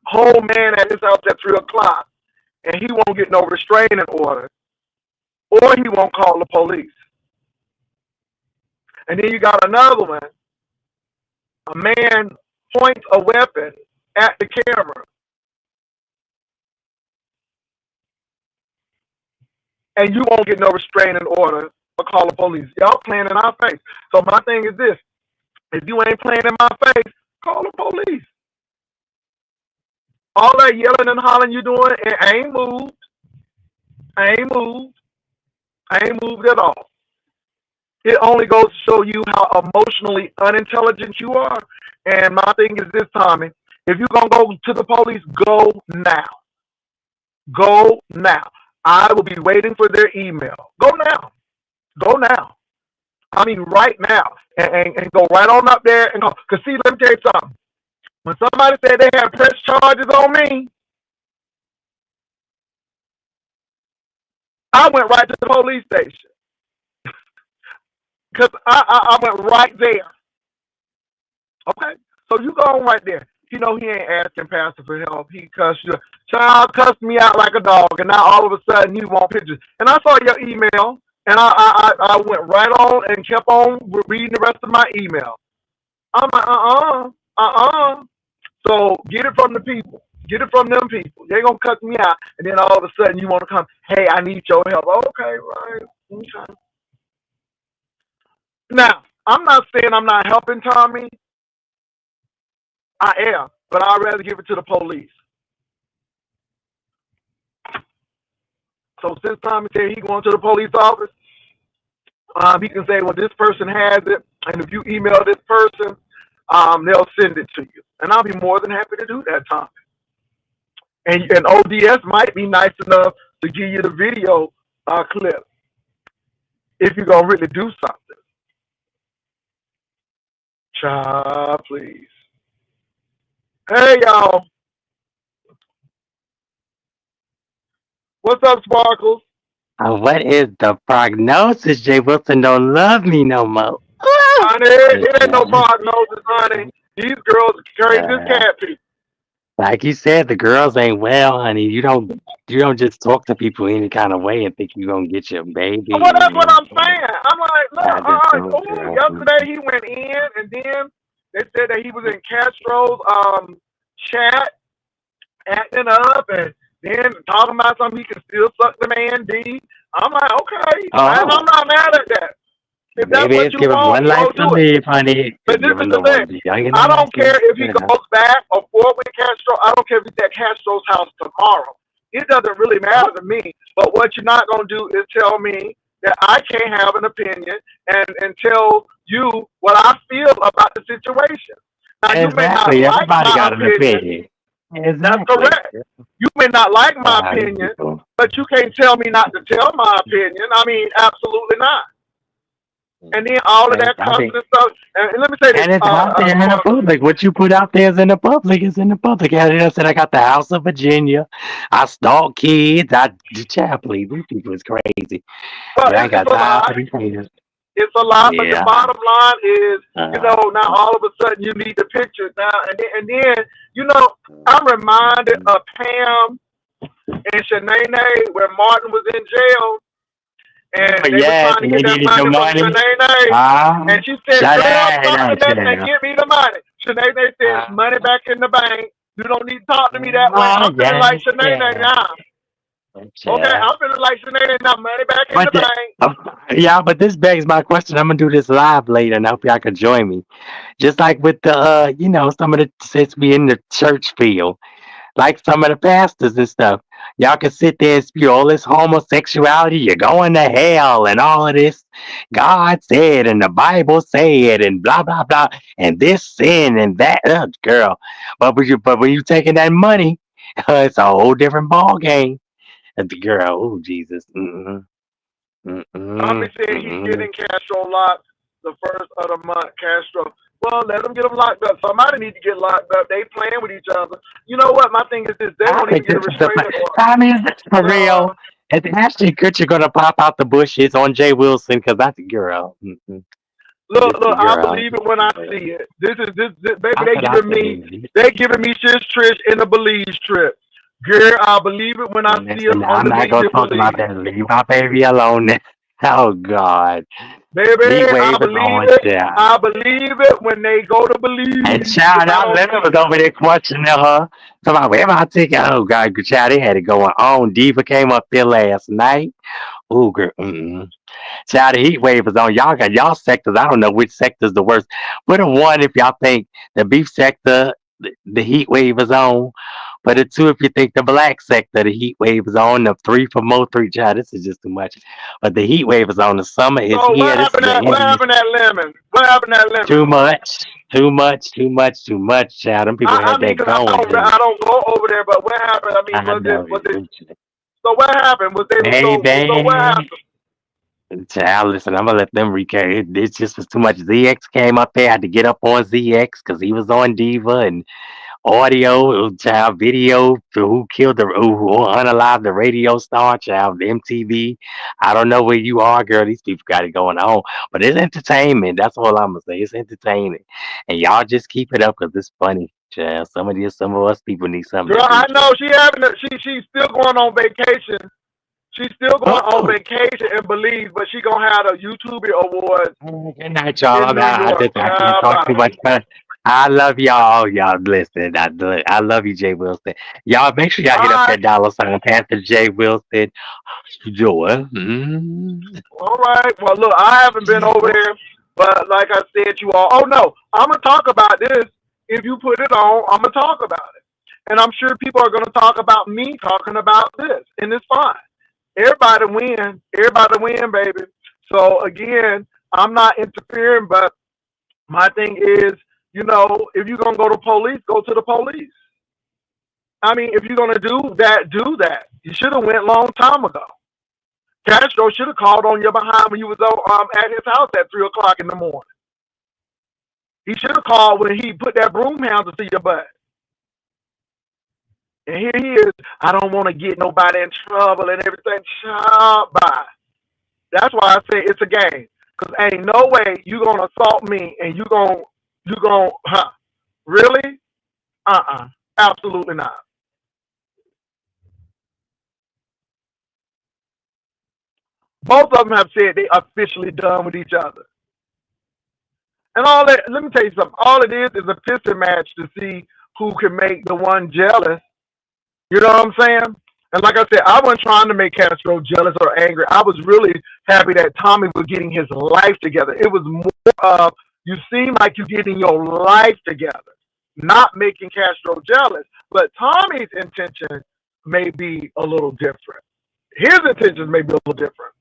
Whole man at his house at 3 o'clock, and he won't get no restraining order, or he won't call the police. And then you got another one. A man points a weapon at the camera, and you won't get no restraining order or call the police. Y'all playing in our face. So my thing is this: if you ain't playing in my face, call the police. All that yelling and hollering you doing, it ain't moved. I ain't moved at all. It only goes to show you how emotionally unintelligent you are. And my thing is this, Tommy: if you're gonna go to the police, go now. Go now. I will be waiting for their email. Go now. Go now. I mean, right now. And go right on up there and go. Because, see, let me tell you something. When somebody said they had press charges on me, I went right to the police station. Because I went right there. Okay? So you go on right there. You know, he ain't asking Pastor for help. He cussed you. Child cussed me out like a dog, and now all of a sudden you want pictures. And I saw your email, and I went right on and kept on reading the rest of my email. I'm like, So get it from the people. Get it from them people. They're going to cut me out, and then all of a sudden you want to come, hey, I need your help. Okay, right. Okay. Now, I'm not saying I'm not helping Tommy. I am, but I'd rather give it to the police. So since Tommy said he's going to the police office, he can say, well, this person has it, and if you email this person, they'll send it to you. And I'll be more than happy to do that, Tommy. And ODS might be nice enough to give you the video clip if you're going to really do something. Child, please. Hey, y'all. What's up, Sparkles? What is the prognosis? Jay Wilson don't love me no more. Honey, it ain't no prognosis, honey. These girls are crazy as cat people. Like you said, the girls ain't well, honey. You don't just talk to people any kind of way and think you're gonna get your baby. Well, that's what I'm saying. I'm like, look, yesterday he went in, and then they said that he was in Castro's chat, acting up, and then talking about something he can still suck the man D. I'm like, okay, and I'm not mad at that. If that's maybe what it's you giving want, one life to live, honey. But this is the thing. I don't care if he goes back or forward with Castro. I don't care if he's at Castro's house tomorrow. It doesn't really matter to me. But what you're not going to do is tell me that I can't have an opinion and tell you what I feel about the situation. Now, you may not like my opinion. Exactly. That's correct. You may not like my opinion, but you can't tell me not to tell my opinion. I mean, absolutely not. And then all of that cussing and stuff. And let me say this. And it's out there in the public. What you put out there is in the public. It's in the public. I said I got the House of Virginia. I stalk kids. Child, please. These people is crazy. Well, I got it's a lot, but the bottom line is, now all of a sudden you need the pictures now. And then, I'm reminded of Pam and Shanae where Martin was in jail. And they were trying to get that money from Shanae. And she said, and give me the money. Shanae says, money back in the bank. You don't need to talk to me that way. I'm feeling like Shanae now. Okay, I'm feeling like Shanae now. Money back in the bank. Yeah, but this begs my question. I'm going to do this live later, and I hope y'all can join me. Just like with the, some of the, since we in the church field, like some of the pastors and stuff. Y'all can sit there and spew all this homosexuality, you're going to hell and all of this. God said and the Bible said and blah, blah, blah. And this sin and that, girl. But when you taking that money, it's a whole different ball game. And the girl, oh, Jesus. Tommy said he's getting Castro locked the first of the month. Castro. Well, let them get them locked up. Somebody need to get locked up. They playing with each other. You know what? My thing is this. They don't even get a restraining order. Tommy, is this for real? And Ashton Kutcher gonna pop out the bushes on Jay Wilson because that's a girl. Look, This the look, I girl. believe it when I see it. This baby, I said I believe it. they giving me Sis Trish in the Belize trip. Girl, I believe it when I see Listen, them on I'm the not beach gonna in talk about Belize. that. Leave my baby alone. Oh God, heat Baby, I wave is believe on, it. child. I believe it when they go to And Belize. Cause child, I I don't literally see was over there questioning her. So about where my ticket? Oh God, child, they had it going on. Diva came up there last night. Oh girl, child, the heat wave is on. Y'all got y'all sectors. I don't know which sector's the worst. Put a one if y'all think the beef sector, the heat wave is on. But a two if you think the black sector, the heat wave is on. The three for mo three, child, this is just too much. But the heat wave is on. The summer is so here. This is the what heaviest. happened at Lemon? What happened at Lemon? Too much, too much, child. Them people I had mean, that cause going, I honey. don't go over there. But what happened? I mean, I know was it? it. So what happened? Was they so what Baby. happened? Child, listen, I'm gonna let them recap. It just was too much. ZX came up there. I had to get up on ZX because he was on Diva and audio, child, video for who killed the who unalived the radio star, child, MTV. I don't know where you are, girl. These people got it going on, but it's entertainment. That's all I'm gonna say. It's entertaining, and y'all just keep it up because it's funny, child. Some of us people need something Girl, to do, I know child. she's still going on vacation. She's still going on Oh, vacation in Belize, but she gonna have the YouTube Awards good night, y'all. in New York. I can't Bye talk too bye. much. But I love y'all. Y'all listen. I love you, Jay Wilson. Y'all make sure y'all All hit up right, that $sign Pastor Jay Wilson. Joy. Mm. all right. Well, look, I haven't been over there, but like I said, you all. Oh no, I'm gonna talk about this. If you put it on, I'm gonna talk about it, and I'm sure people are gonna talk about me talking about this, and it's fine. Everybody win, baby. So again, I'm not interfering, but my thing is, if you're gonna go to police, go to the police. I mean, if you're gonna do that, do that. You should have went long time ago. Castro should have called on your behind when you was at his house at 3 o'clock in the morning. He should have called when he put that broom handle to your butt. And here he is. I don't want to get nobody in trouble and everything. Shut by. That's why I say it's a game. Cause ain't no way you gonna assault me and huh? Really? Absolutely not. Both of them have said they officially done with each other. And all that, let me tell you something. All it is a pissing match to see who can make the one jealous. You know what I'm saying? And like I said, I wasn't trying to make Castro jealous or angry. I was really happy that Tommy was getting his life together. It was more of you seem like you're getting your life together, not making Castro jealous. But Tommy's intention may be a little different. His intentions may be a little different.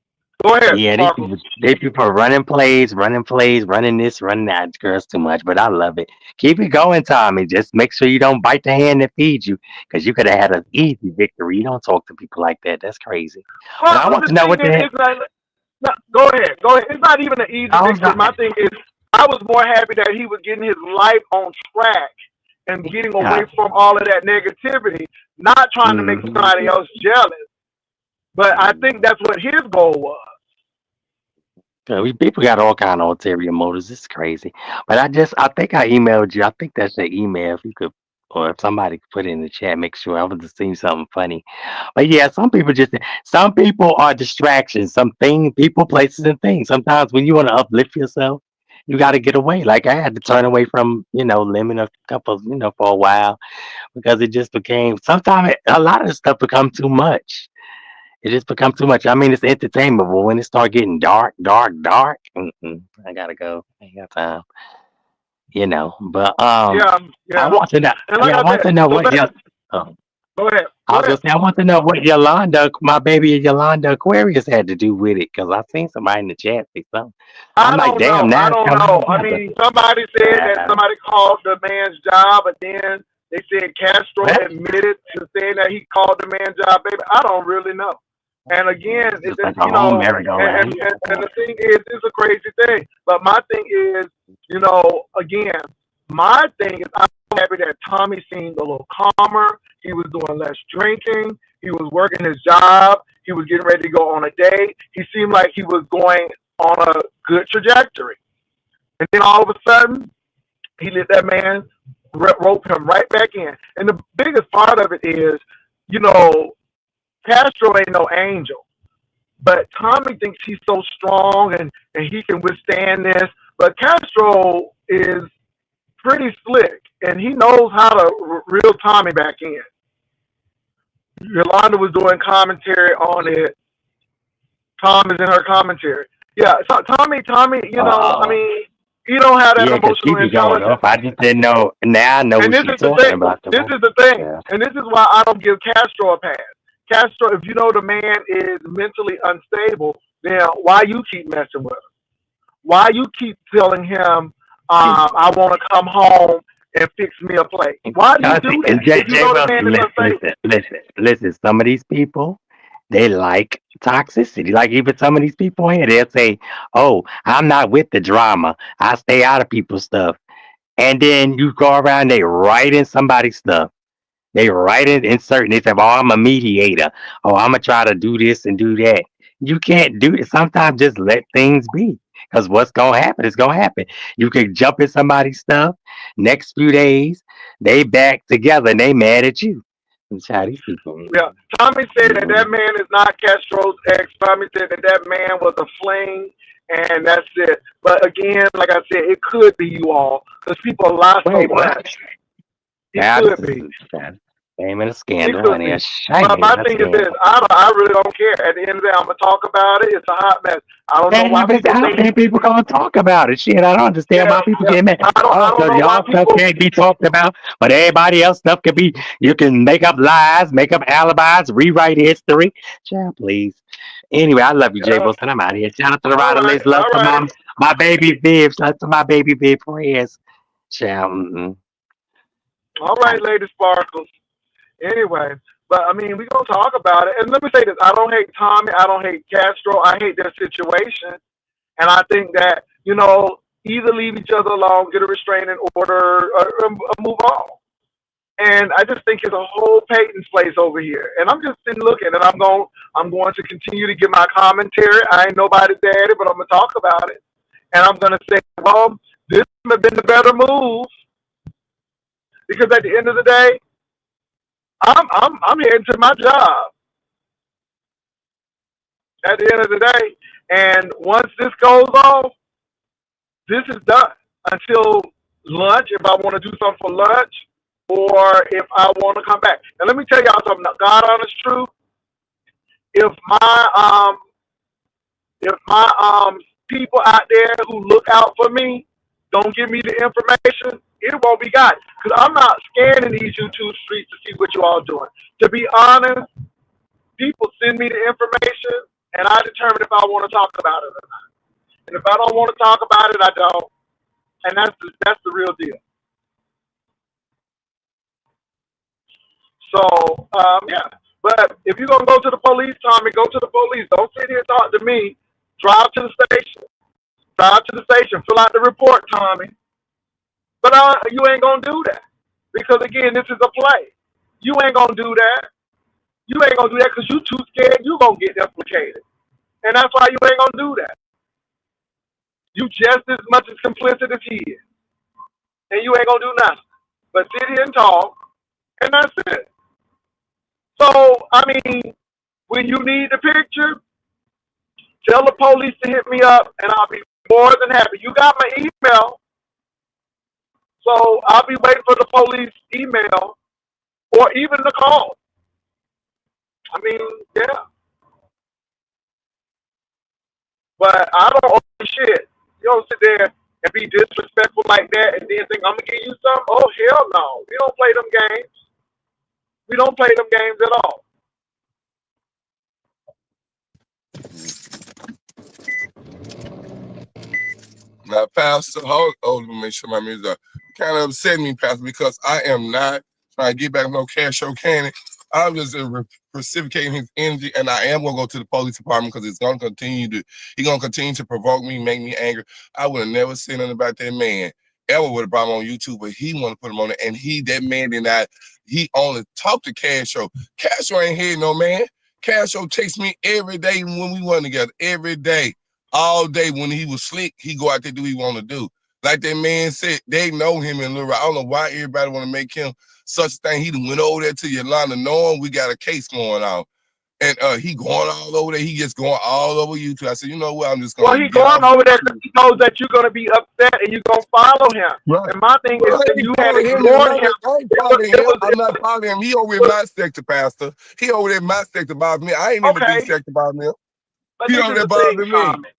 Go ahead, Yeah, Sparkles. they people running plays, running this, running that. Girls too much, but I love it. Keep it going, Tommy. Just make sure you don't bite the hand that feeds you, because you could have had an easy victory. You don't talk to people like that. That's crazy. But I Well, want the to know thing what the is, heck. it's not. No, go ahead. Go ahead. It's not even an easy I was victory. not. My thing is, I was more happy that he was getting his life on track and getting away Yeah. from all of that negativity, not trying to make somebody Mm-hmm. else jealous. But I think that's what his goal was. People got all kind of ulterior motives. It's crazy. But I think I emailed you. I think that's the email. If you could, or if somebody could put it in the chat, make sure I was just seeing something funny. But yeah, some people are distractions. People, places, and things. Sometimes when you want to uplift yourself, you got to get away. Like I had to turn away from, Lemon a couple, for a while because it just became. Sometimes a lot of the stuff become too much. It just becomes too much. I mean, it's entertainment, but when it start getting dark, dark, dark, I gotta go. I ain't got time. But Yeah, I yeah. want to know. And like Yeah, I I want said, to know so what your. Oh, go ahead. I Go was ahead. gonna say I want to know what Yolanda, my baby Yolanda Aquarius, had to do with it because I seen somebody in the chat say something. I'm I like, don't know. damn, I now it's don't coming know. I together. mean, somebody said that Child. somebody called the man's job, but then they said Castro What? admitted to saying that he called the man's job, baby. I don't really know. And again, It's just like a whole merry-go-round. and the thing is, it's a crazy thing. But my thing is, again, my thing is, I'm happy that Tommy seemed a little calmer. He was doing less drinking. He was working his job. He was getting ready to go on a date. He seemed like he was going on a good trajectory. And then all of a sudden, he let that man rope him right back in. And the biggest part of it is, you know, Castro ain't no angel. But Tommy thinks he's so strong and he can withstand this. But Castro is pretty slick, and he knows how to reel Tommy back in. Yolanda was doing commentary on it. Tom is in her commentary. Yeah, so Tommy, you know, I mean, he don't have that emotional intelligence. I just didn't know. Now I know what she's talking about. This is the thing. Yeah. And this is why I don't give Castro a pass. Castro, if you know the man is mentally unstable, then why you keep messing with him? Why you keep telling him, I want to come home and fix me a plate? Why do you do that? Listen, some of these people, they like toxicity. Like even some of these people here, they'll say, "Oh, I'm not with the drama. I stay out of people's stuff." And then you go around, they write in somebody's stuff. They write it in certain. They say, "Oh, I'm a mediator. Oh, I'm gonna try to do this and do that." You can't do it. Sometimes just let things be. Because what's gonna happen is gonna happen. You can jump in somebody's stuff. Next few days, they back together and they mad at you. How these people. Yeah, Tommy said that man is not Castro's ex. Tommy said that man was a fling, and that's it. But again, like I said, it could be you all because people lie so much. It could be. Shame and a scandal, and a shame. My thing is this: I really don't care. At the end of the day, I'm gonna talk about it. It's a hot mess. I don't know why people gonna talk about it. Shit, I don't understand why people get mad. Y'all stuff can't be talked about, but everybody else stuff can be. You can make up lies, make up alibis, rewrite history. Child, please. Anyway, I love you, Jay Wilson. I'm out of here. Shout out to the Rider love to my baby Viv. Shout out to my baby Viv prayers. Child. All right, Lady Sparkles. Anyway, but I mean, we're going to talk about it. And let me say this. I don't hate Tommy. I don't hate Castro. I hate their situation. And I think that, you know, either leave each other alone, get a restraining order, or move on. And I just think it's a whole Peyton's place over here. And I'm just sitting looking, and I'm going to continue to give my commentary. I ain't nobody's daddy, but I'm going to talk about it. And I'm going to say, well, this would have been the better move. Because at the end of the day, I'm heading to my job at the end of the day. And once this goes off, this is done until lunch, if I want to do something for lunch or if I want to come back. And let me tell y'all something, God honest truth. If my people out there who look out for me don't give me the information, it won't be got. Because I'm not scanning these YouTube streets to see what you all doing. To be honest, people send me the information, and I determine if I want to talk about it or not. And if I don't want to talk about it, I don't. And that's the real deal. So, yeah. But if you're going to go to the police, Tommy, go to the police. Don't sit here and talk to me. Drive to the station. Drive to the station. Fill out the report, Tommy. But you ain't going to do that. Because, again, this is a play. You ain't going to do that. You ain't going to do that because you too scared you going to get implicated. And that's why you ain't going to do that. You just as much as complicit as he is. And you ain't going to do nothing. But sit here and talk, and that's it. So, I mean, when you need the picture, tell the police to hit me up, and I'll be more than happy. You got my email. So I'll be waiting for the police email or even the call. I mean, yeah. But I don't owe you shit. You don't sit there and be disrespectful like that and then think, I'm going to give you something? Oh, hell no. We don't play them games. We don't play them games at all. Now, Pastor, let me make sure my music up. Kind of upset me, Pastor, because I am not trying to get back no Castro Cannon. I'm just reciprocating his energy, and I am gonna go to the police department because he's gonna continue to provoke me, make me angry. I would have never said nothing about that man. Ever would have brought him on YouTube, but he wanted to put him on it, and that man did not. He only talked to Castro. Castro ain't here, no man. Castro texts me every day when we went together. Every day. All day when he was slick, he go out there do what he want to do. Like that man said, they know him in Little Rock. I don't know why everybody want to make him such a thing. He done went over there to Yolanda knowing we got a case going on. And he going all over there. He just going all over YouTube. I said, you know what? I'm just going to. Well, he going over there because he knows that you're going to be upset and you're going to follow him. Right. And my thing is that you had ignored him. I'm not following him. He over in my sector, Pastor. He over there in my sector bothering me. I ain't even been sector bothering him. But he over there bothering me.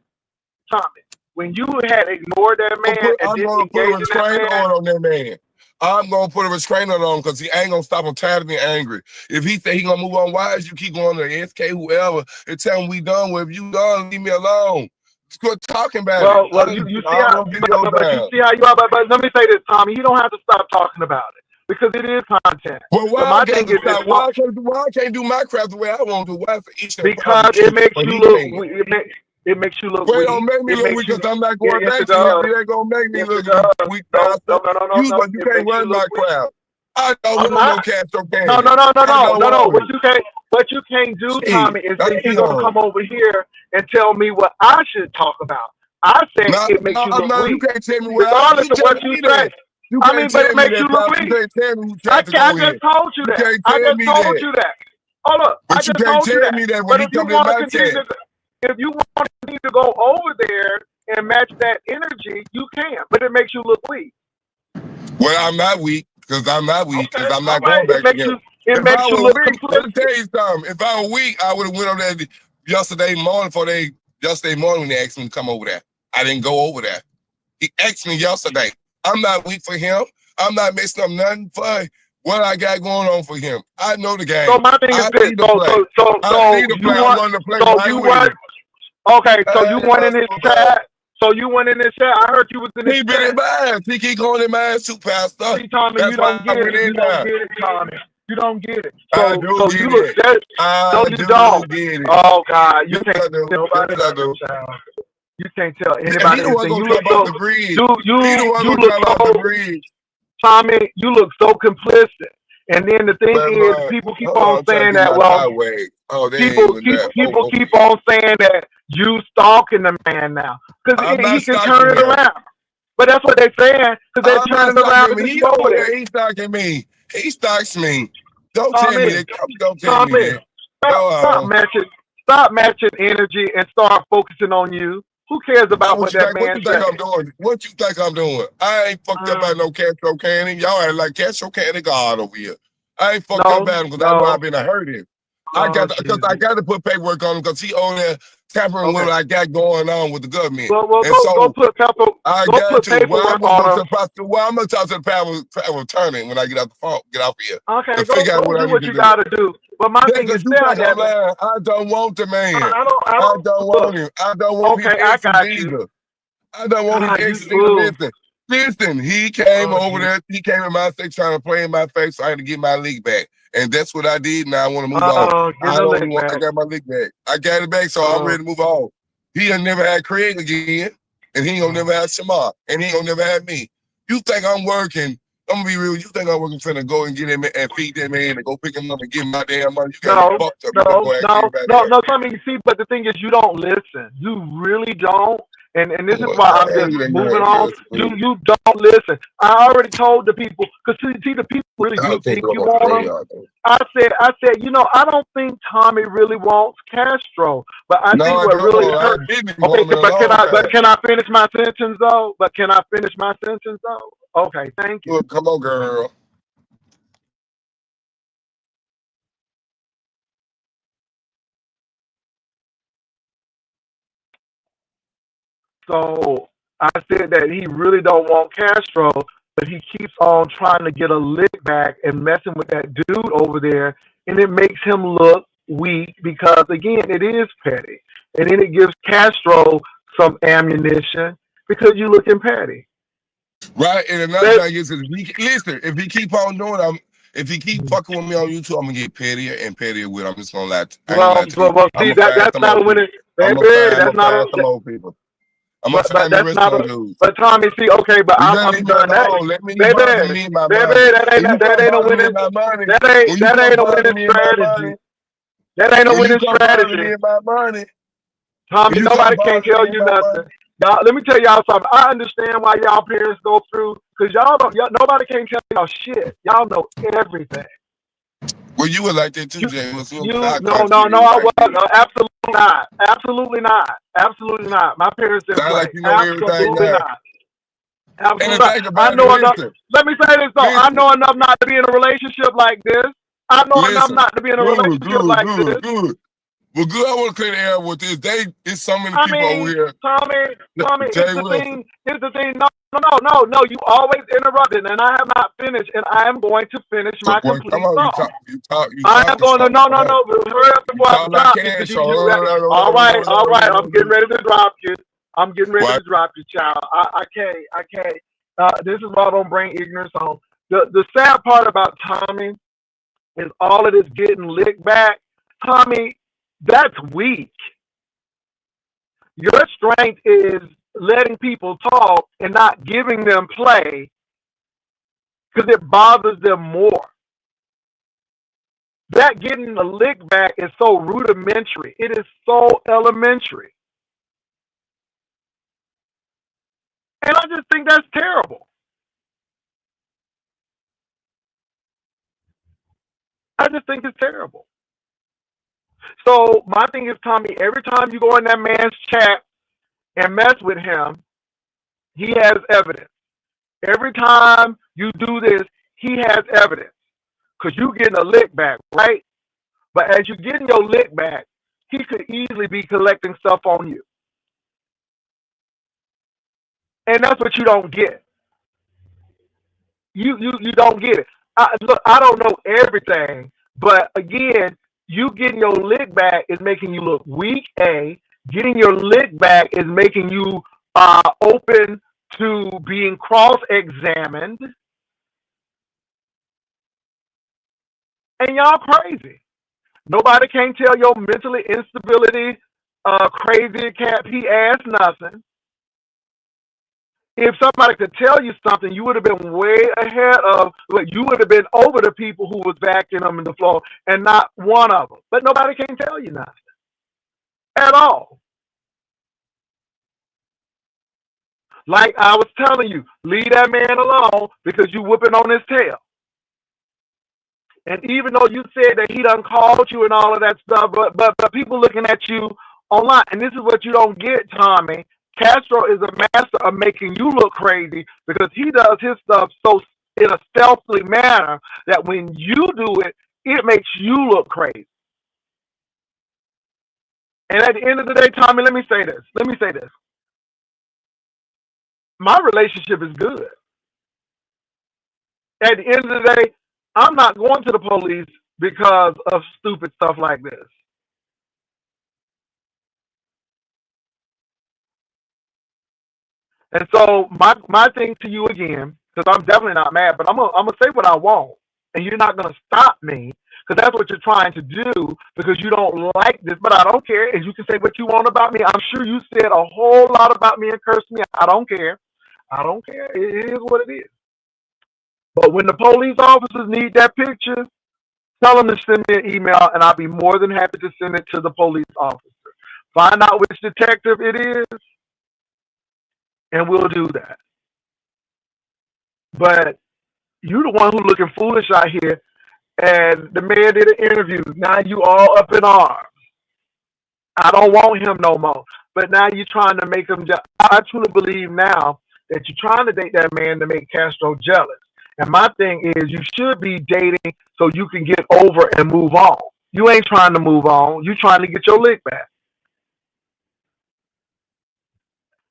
Tommy, when you had ignored that man, I'm going to put a restraining order on that man. I'm going to put a restraining order on him because he ain't going to stop him tired of being angry. If he say he going to move on, why is you keep going to SK, whoever, and tell him we done with? If you done, leave me alone. Just quit talking about it. Well, you see how you are. But let me say this, Tommy. You don't have to stop talking about it because it is content. Well, why I can't do my craft the way I want to? Why for each because it makes you look. It makes you look weak. It don't make me look weak because I'm not going back to him. It ain't going to make me look weak. But you can't run my crowd. I don't want no Castro can. No. What you can't do, Tommy, is that you're going to come over here and tell me what I should talk about. I said it makes you look weak. You can't tell me what regardless of what you say. I mean, but it makes you look weak. I just told you that. Hold up. I just told you that. But if you want to continue if you want to go over there and match that energy, you can, but it makes you look weak. Well, I'm not weak because I'm not weak because I'm not going back again. It makes you look weak. Let me tell you something. If I were weak, I would have went over there yesterday morning when they asked me to come over there. I didn't go over there. He asked me yesterday. I'm not weak for him. I'm not messing up nothing for what I got going on for him. I know the game. So my thing is this. So you went in his chat. So you went in his chat. I heard you was in his chat. He been in mine. He keep going in mine too, Pastor. See, Tommy, you don't get it. You don't get it, Tommy. You don't get it. So you look dead. No, you don't. Oh God, you can't tell nobody. You can't tell anybody anything. You look so. You look so. Tommy, you look so complicit. And then the thing is, people keep on saying that. Well, people keep on saying that you stalking the man now because he can turn it around. But that's what they're saying because they're turning around. He's stalking me. He stalks me. Don't tell me that. Don't tell me that. Stop matching energy and start focusing on you. Who cares about what that man says? What you think I'm doing? I ain't fucked up by no Castro Canning. Y'all ain't like Castro Canning God over here. I ain't fucked up about him because I know I've been hurting. I got to put paperwork on him because he on there tampering with what I got going on with the government. Well, go put paperwork on him. I'm gonna talk to the power of attorney when I get out the phone, get off here. Okay, go do what you gotta do. But my thing is that I don't want the man. I don't want him. I don't want his exes either. I don't want his exes either. Listen, he came over there. He came in my face trying to play in my face. So I had to get my league back. And that's what I did. Now I want to move on. I got my league back. I got it back, so I'm ready to move on. He ain't never had Craig again, and he ain't gonna never have Shamar, and he ain't gonna never have me. You think I'm working? I'm gonna be real. You think I'm working finna go and get him and feed that man and go pick him up and give him my damn money? You got me fucked up. No. I mean, see, but the thing is, you don't listen. You really don't. And this is why I'm just moving on. You don't listen. I already told the people, because see the people really do think you want them. I said, I don't think Tommy really wants Castro, but I think what really hurt. Okay, but can I finish my sentence though? Okay, thank you. Look, come on, girl. So I said that he really don't want Castro, but he keeps on trying to get a lick back and messing with that dude over there, and it makes him look weak because, again, it is petty. And then it gives Castro some ammunition because you looking petty. Right, and another thing is, if he keep on doing if he keep fucking with me on YouTube, I'm gonna get pettier and pettier with him. I'm just gonna lie to you. Well, see, that's not a winning. That's not a some old people. I'm gonna find the rest of dudes. But Tommy, see, okay, but I'm done that. Baby, that ain't a winning. That ain't a winning strategy. That ain't a When winning you come bothering strategy. me about money, Tommy, nobody can tell you nothing. Y'all, let me tell y'all something. I understand why y'all parents go through, because nobody can tell y'all shit. Y'all know everything. Well, you were like that too, You, Jay. No, I wasn't. Absolutely not. Absolutely not. Absolutely not. My parents didn't Sound play. like you know everything Absolutely now. not. And the Absolutely not. thing I about it, know enough. listen, Let me say this though. I know enough not to be in a relationship like this. I know enough listen. not to be in a relationship like this. Good. Well, good. I want to clear the air with this. It's so many I people over mean, here. Tommy, Jay Wilson. It's the thing. No. You always interrupted, and I have not finished, and I am going to finish So, my boy, come complete on. You thought. I am talking going to, so. no. Hurry up You before I talk like drop you, because cash. all right. I'm getting ready to drop you. I'm getting ready to drop you, child. I can't. This is why I don't bring ignorance on. The sad part about Tommy is all of this getting licked back. Tommy, that's weak. Your strength is letting people talk and not giving them play because it bothers them more. That getting the lick back is so rudimentary. It is so elementary. And I just think that's terrible. I just think it's terrible. So my thing is, Tommy, every time you go in that man's chat and mess with him, he has evidence. Every time you do this, he has evidence. Because you getting a lick back, right? But as you're getting your lick back, he could easily be collecting stuff on you. And that's what you don't get. You don't get it. Look, I don't know everything, but again, you getting your lick back is making you look weak. Getting your lick back is making you open to being cross-examined. And y'all crazy. Nobody can tell your mentally instability, crazy cat pee ass nothing. If somebody could tell you something, you would have been way ahead of, you would have been over the people who was backing them in the floor and not one of them. But nobody can tell you nothing at all. Like I was telling you, leave that man alone because you whooping on his tail. And even though you said that he done called you and all of that stuff, but people looking at you online, and this is what you don't get, Tommy. Castro is a master of making you look crazy because he does his stuff so in a stealthy manner that when you do it, it makes you look crazy. And at the end of the day, Tommy, let me say this. My relationship is good. At the end of the day, I'm not going to the police because of stupid stuff like this. And so my thing to you again, because I'm definitely not mad, but I'm gonna say what I want, and you're not gonna stop me, because that's what you're trying to do, because you don't like this. But I don't care, and you can say what you want about me. I'm sure you said a whole lot about me and cursed me. I don't care. It is what it is. But when the police officers need that picture, tell them to send me an email, and I'll be more than happy to send it to the police officer. Find out which detective it is, and we'll do that. But you the one who looking foolish out here, and the man did an interview. Now you all up in arms. I don't want him no more. But now you're trying to make him. I truly believe now that you're trying to date that man to make Castro jealous. And my thing is, you should be dating so you can get over and move on. You ain't trying to move on. You trying to get your lick back.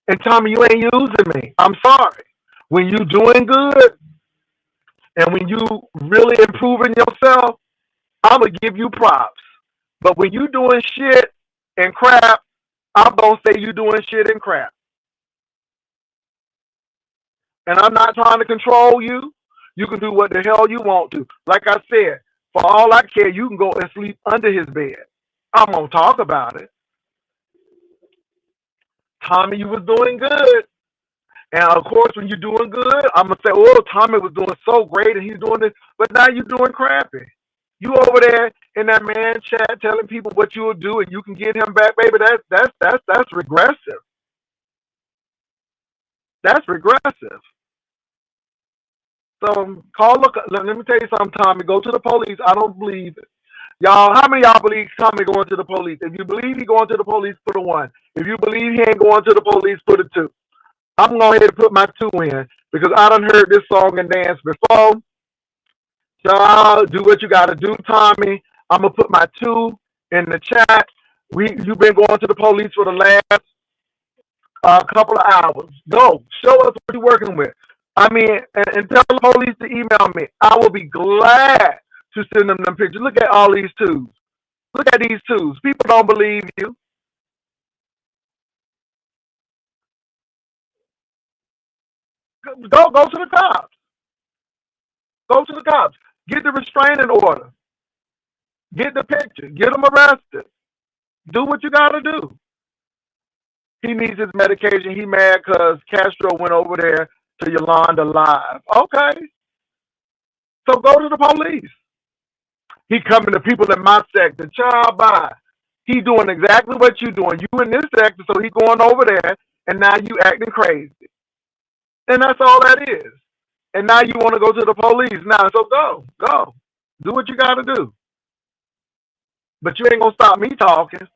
And Tommy, you ain't using me. I'm sorry. When you doing good and when you really improving yourself, I'm going to give you props. But when you doing shit and crap, I'm going to say you doing shit and crap. And I'm not trying to control you. You can do what the hell you want to. Like I said, for all I care, you can go and sleep under his bed. I'm going to talk about it. Tommy, you was doing good. And of course, when you're doing good, I'm going to say, oh, Tommy was doing so great and he's doing this. But now you're doing crappy. You over there in that man chat telling people what you will do and you can get him back, baby, that's regressive. That's regressive. So let me tell you something, Tommy. Go to the police. I don't believe it. Y'all, how many of y'all believe Tommy going to the police? If you believe he going to the police, put a 1. If you believe he ain't going to the police, put a 2. I'm going to go ahead and put my 2 in because I done heard this song and dance before. So do what you got to do, Tommy. I'm going to put my 2 in the chat. You've been going to the police for the last couple of hours. Go. Show us what you're working with. I mean, and tell the police to email me. I will be glad to send them pictures. Look at all these 2s. Look at these 2s. People don't believe you. Go to the cops. Go to the cops. Get the restraining order. Get the picture. Get them arrested. Do what you got to do. He needs his medication. He mad because Castro went over there to Yolanda live. Okay. So go to the police. He coming to people in my sector. Child, bye. He doing exactly what you doing. You in this sector, so he going over there, and now you acting crazy. And that's all that is. And now you want to go to the police now. So go. Do what you got to do. But you ain't going to stop me talking.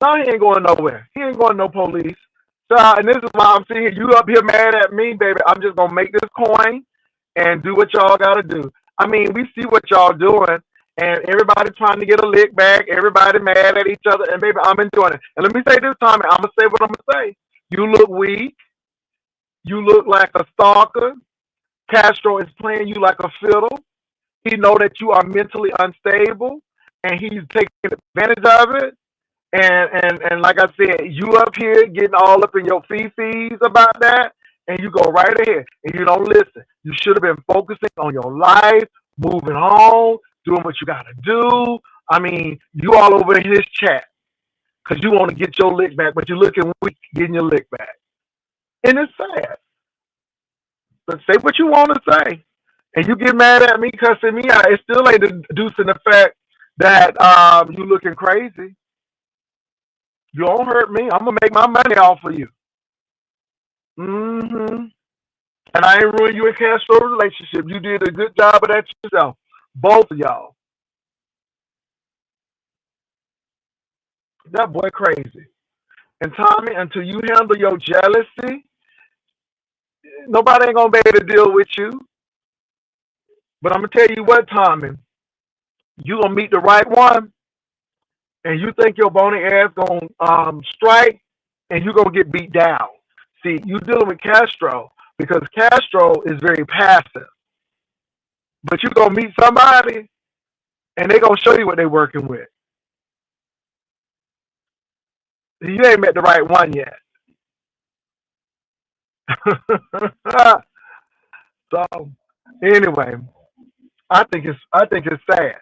No, he ain't going nowhere. He ain't going to no police. So, and this is why I'm sitting here. You up here mad at me, baby. I'm just going to make this coin and do what y'all got to do. I mean, we see what y'all doing, and everybody trying to get a lick back. Everybody mad at each other, and baby, I'm enjoying it. And let me say this, Tommy. I'm going to say what I'm going to say. You look weak. You look like a stalker. Castro is playing you like a fiddle. He know that you are mentally unstable, and he's taking advantage of it. And like I said, you up here getting all up in your fee-fees about that, and you go right ahead, and you don't listen. You should have been focusing on your life, moving on, doing what you got to do. I mean, you all over in his chat because you want to get your lick back, but you're looking weak getting your lick back. And it's sad. But say what you want to say. And you get mad at me, cussing me out. It still ain't deducing the fact that you looking crazy. You don't hurt me. I'm going to make my money off of you. And I ain't ruined you and Castro's relationship. You did a good job of that yourself. Both of y'all. That boy crazy. And Tommy, until you handle your jealousy, nobody ain't going to be able to deal with you. But I'm going to tell you what, Tommy. You going to meet the right one, and you think your bony ass going to strike, and you're going to get beat down. See, you dealing with Castro because Castro is very passive. But you're going to meet somebody, and they're going to show you what they're working with. You ain't met the right one yet. So, anyway, I think it's sad.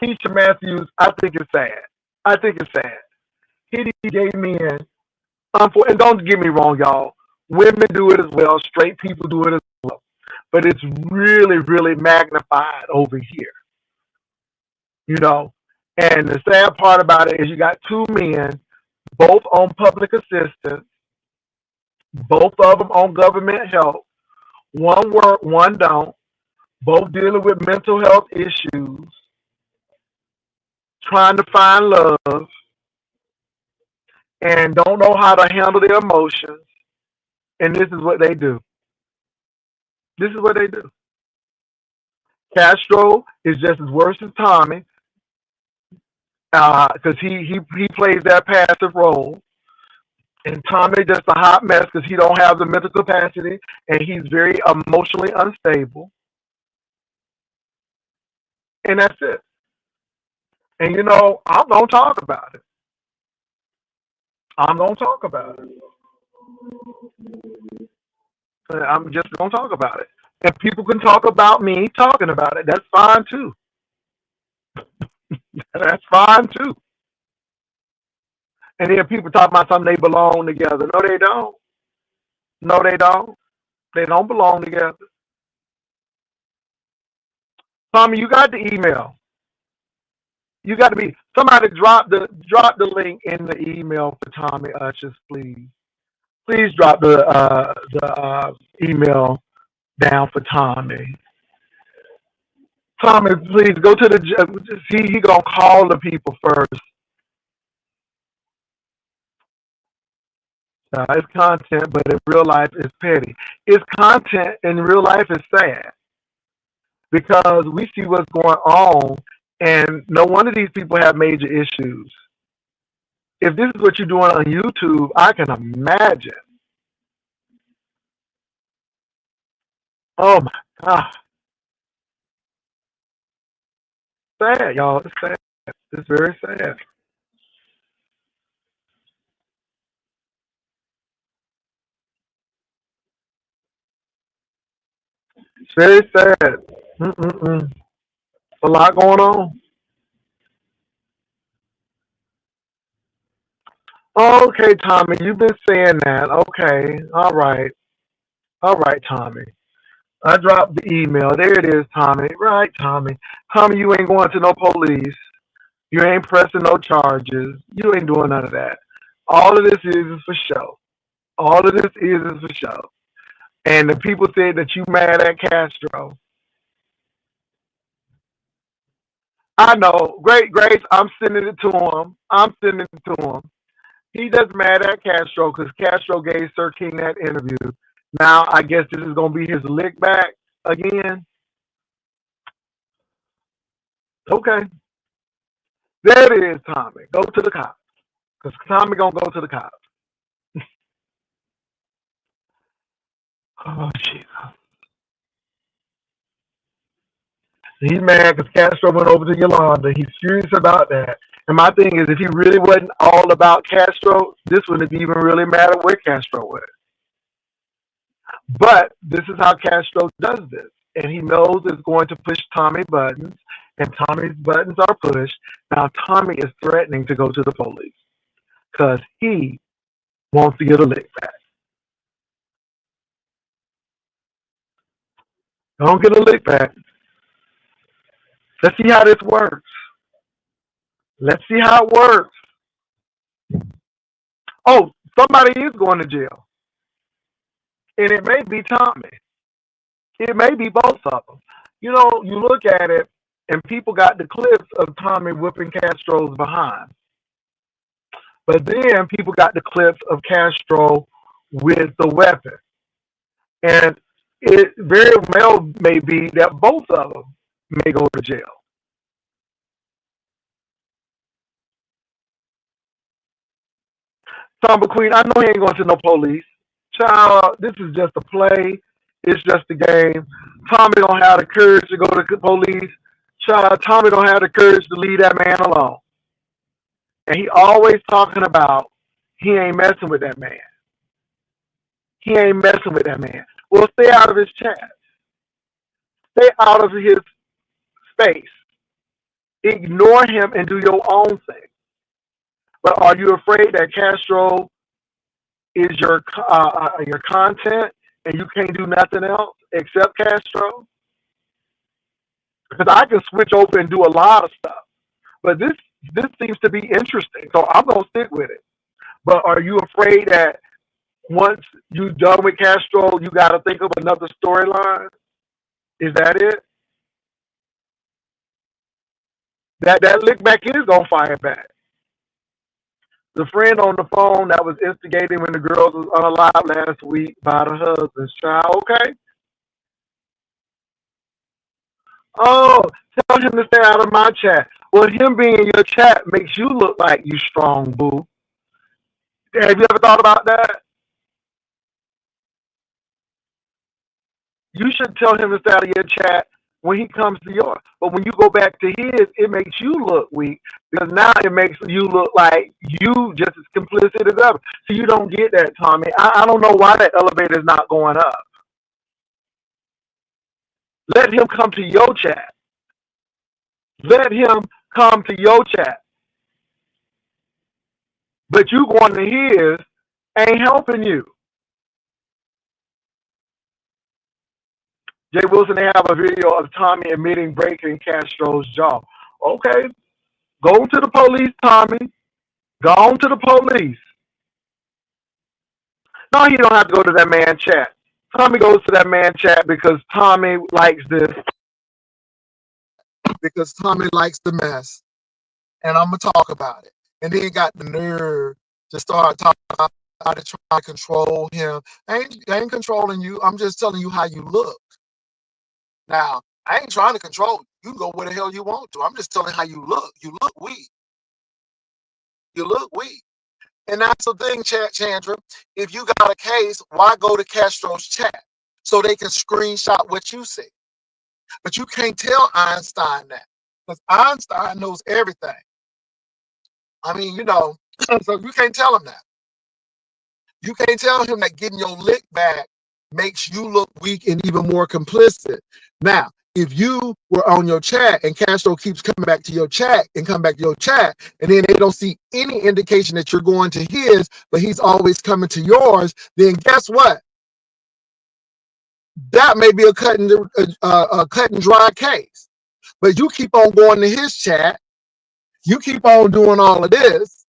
Keisha Matthews, I think it's sad. He gave me in. And don't get me wrong, y'all. Women do it as well. Straight people do it as well. But it's really, really magnified over here. You know? And the sad part about it is you got 2 men, both on public assistance, both of them on government help. One work, one don't. Both dealing with mental health issues, trying to find love, and don't know how to handle their emotions. And this is what they do. Castro is just as worse as Tommy because he plays that passive role. And Tommy just a hot mess because he don't have the mental capacity and he's very emotionally unstable. And that's it. And you know, I'm going to talk about it. I'm just going to talk about it. And people can talk about me talking about it. That's fine too. That's fine too. And then people talk about something they belong together. No, they don't. No, they don't. They don't belong together. Tommy, you got the email. You got to be somebody drop the link in the email for Tommy Ushers, please. Please drop the email down for Tommy. Tommy, please go to the see. He gonna call the people first. It's content, but in real life, it's petty. It's content in real life is sad because we see what's going on, and no one of these people have major issues. If this is what you're doing on YouTube, I can imagine. Oh my God. Sad, y'all. It's sad. It's very sad. It's very sad. A lot going on. Okay, Tommy, you've been saying that. Okay. All right. All right, Tommy. I dropped the email. There it is, Tommy. Right, Tommy. Tommy, you ain't going to no police. You ain't pressing no charges. You ain't doing none of that. All of this is for show. All of this is for show. And the people said that you mad at Castro. I know. Great Grace, I'm sending it to him. I'm sending it to him. He just mad at Castro because Castro gave Sir King that interview. Now, I guess this is going to be his lick back again. Okay. There it is, Tommy. Go to the cops. Because Tommy going to go to the cops. Oh, Jesus. He's mad because Castro went over to Yolanda. He's furious about that. And my thing is, if he really wasn't all about Castro, this wouldn't even really matter where Castro was. But this is how Castro does this. And he knows it's going to push Tommy buttons. And Tommy's buttons are pushed. Now Tommy is threatening to go to the police because he wants to get a lick back. Don't get a lick back. Let's see how this works. Let's see how it works. Oh, somebody is going to jail. And it may be Tommy. It may be both of them. You know, you look at it, and people got the clips of Tommy whipping Castro's behind. But then people got the clips of Castro with the weapon. And it very well may be that both of them may go to jail. Tom McQueen, I know he ain't going to no police. Child, this is just a play. It's just a game. Tommy don't have the courage to go to the police. Child, Tommy don't have the courage to leave that man alone. And he always talking about he ain't messing with that man. He ain't messing with that man. Well, stay out of his chat. Stay out of his space. Ignore him and do your own thing. But are you afraid that Castro is your content and you can't do nothing else except Castro? Because I can switch over and do a lot of stuff. But this seems to be interesting, so I'm going to stick with it. But are you afraid that once you're done with Castro, you got to think of another storyline? Is that it? That lick back is going to fire back. The friend on the phone that was instigating when the girls was unalive last week by the husband's child, okay? Oh, tell him to stay out of my chat. Well, him being in your chat makes you look like you strong, boo. Have you ever thought about that? You should tell him to stay out of your chat when he comes to yours. But when you go back to his, it makes you look weak because now it makes you look like you just as complicit as ever. So you don't get that, Tommy. I don't know why that elevator is not going up. Let him come to your chat. Let him come to your chat. But you going to his ain't helping you. Jay Wilson, they have a video of Tommy admitting breaking Castro's jaw. Okay, go to the police, Tommy. Go on to the police. No, he don't have to go to that man chat. Tommy goes to that man chat because Tommy likes this. Because Tommy likes the mess. And I'm going to talk about it. And then he got the nerve to start talking about how to try to control him. I ain't controlling you. I'm just telling you how you look. Now, I ain't trying to control you. You can go where the hell you want to. I'm just telling you how you look. You look weak. You look weak. And that's the thing, Chandra. If you got a case, why go to Castro's chat? So they can screenshot what you say. But you can't tell Einstein that. Because Einstein knows everything. I mean, you know, so you can't tell him that. You can't tell him that getting your lick back makes you look weak and even more complicit. Now, if you were on your chat and Castro keeps coming back to your chat and come back to your chat, and then they don't see any indication that you're going to his, but he's always coming to yours, then guess what? That may be a cut and dry case. But you keep on going to his chat, you keep on doing all of this,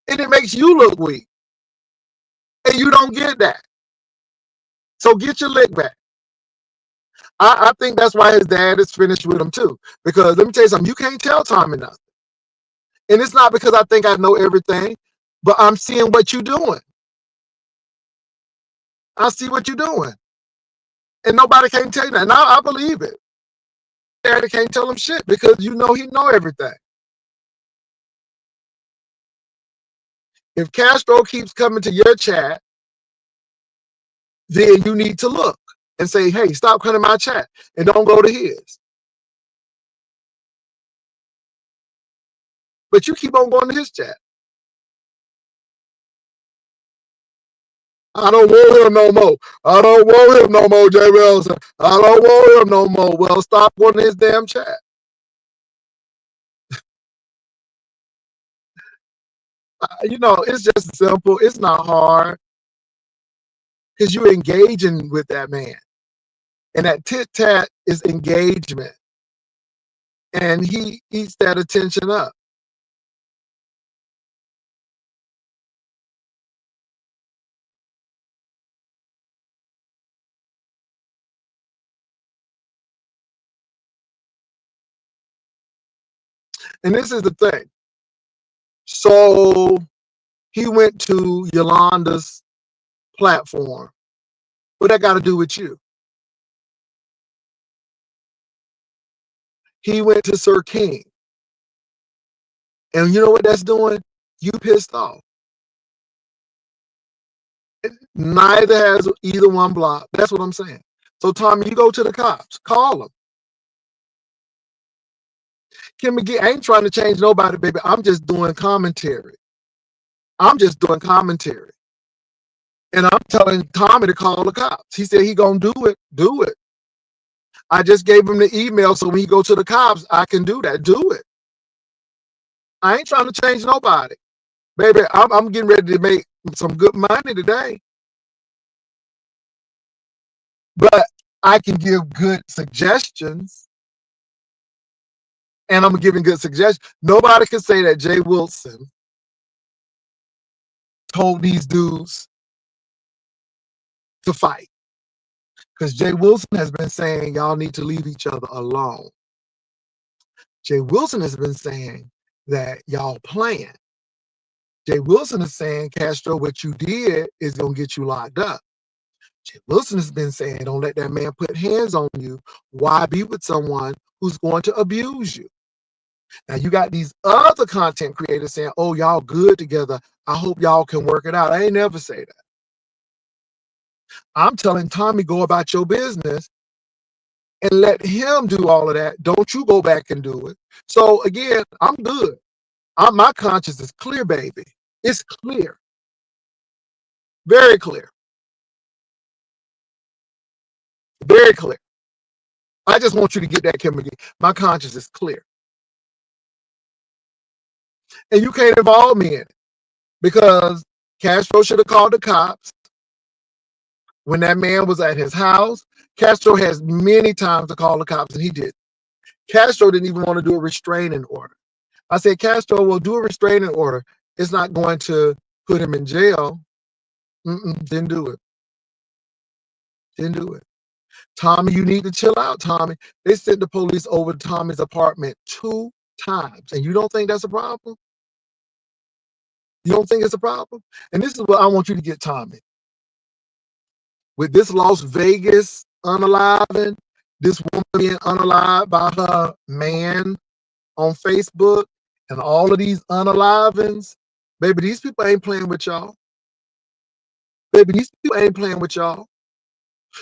and it makes you look weak. And you don't get that. So get your lick back. I think that's why his dad is finished with him too. Because let me tell you something, you can't tell Tommy nothing. And it's not because I think I know everything, but I'm seeing what you're doing. I see what you're doing. And nobody can tell you that. Now I believe it. Daddy can't tell him shit because you know he know everything. If Castro keeps coming to your chat, then you need to look and say, hey, stop coming to my chat and don't go to his. But you keep on going to his chat. I don't want him no more. I don't want him no more, Jay Wilson. I don't want him no more. Well, stop going to his damn chat. You know, it's just simple. It's not hard. Because you're engaging with that man. And that tit-tat is engagement. And he eats that attention up. And this is the thing. So he went to Yolanda's platform. What that got to do with you? He went to Sir King. And you know what that's doing? You pissed off. Neither has either one blocked. That's what I'm saying. So Tommy, you go to the cops. Call them. Kim McGee, I ain't trying to change nobody, baby. I'm just doing commentary. I'm just doing commentary. And I'm telling Tommy to call the cops. He said he gonna do it. Do it. I just gave him the email so when he go to the cops, I can do that. Do it. I ain't trying to change nobody. Baby, I'm getting ready to make some good money today. But I can give good suggestions. And I'm giving good suggestions. Nobody can say that Jay Wilson told these dudes to fight. Because Jay Wilson has been saying y'all need to leave each other alone. Jay Wilson has been saying that y'all playing. Jay Wilson is saying, Castro, what you did is going to get you locked up. Jay Wilson has been saying, don't let that man put hands on you. Why be with someone who's going to abuse you? Now you got these other content creators saying, oh, y'all good together. I hope y'all can work it out. I ain't never say that. I'm telling Tommy, go about your business and let him do all of that. Don't you go back and do it. So again, I'm good. My conscience is clear, baby. It's clear. Very clear. Very clear. I just want you to get that, Kim McGee. My conscience is clear. And you can't involve me in it because Castro should have called the cops. when that man was at his house. Castro has many times to call the cops, and he did. Castro didn't even want to do a restraining order. I said, Castro will do a restraining order. It's not going to put him in jail. Didn't do it. Didn't do it. Tommy, you need to chill out, Tommy. They sent the police over to Tommy's apartment 2 times, and you don't think that's a problem? You don't think it's a problem? And this is what I want you to get, Tommy. With this Las Vegas unaliving, this woman being unalived by her man on Facebook, and all of these unalivings, baby, these people ain't playing with y'all. Baby, these people ain't playing with y'all.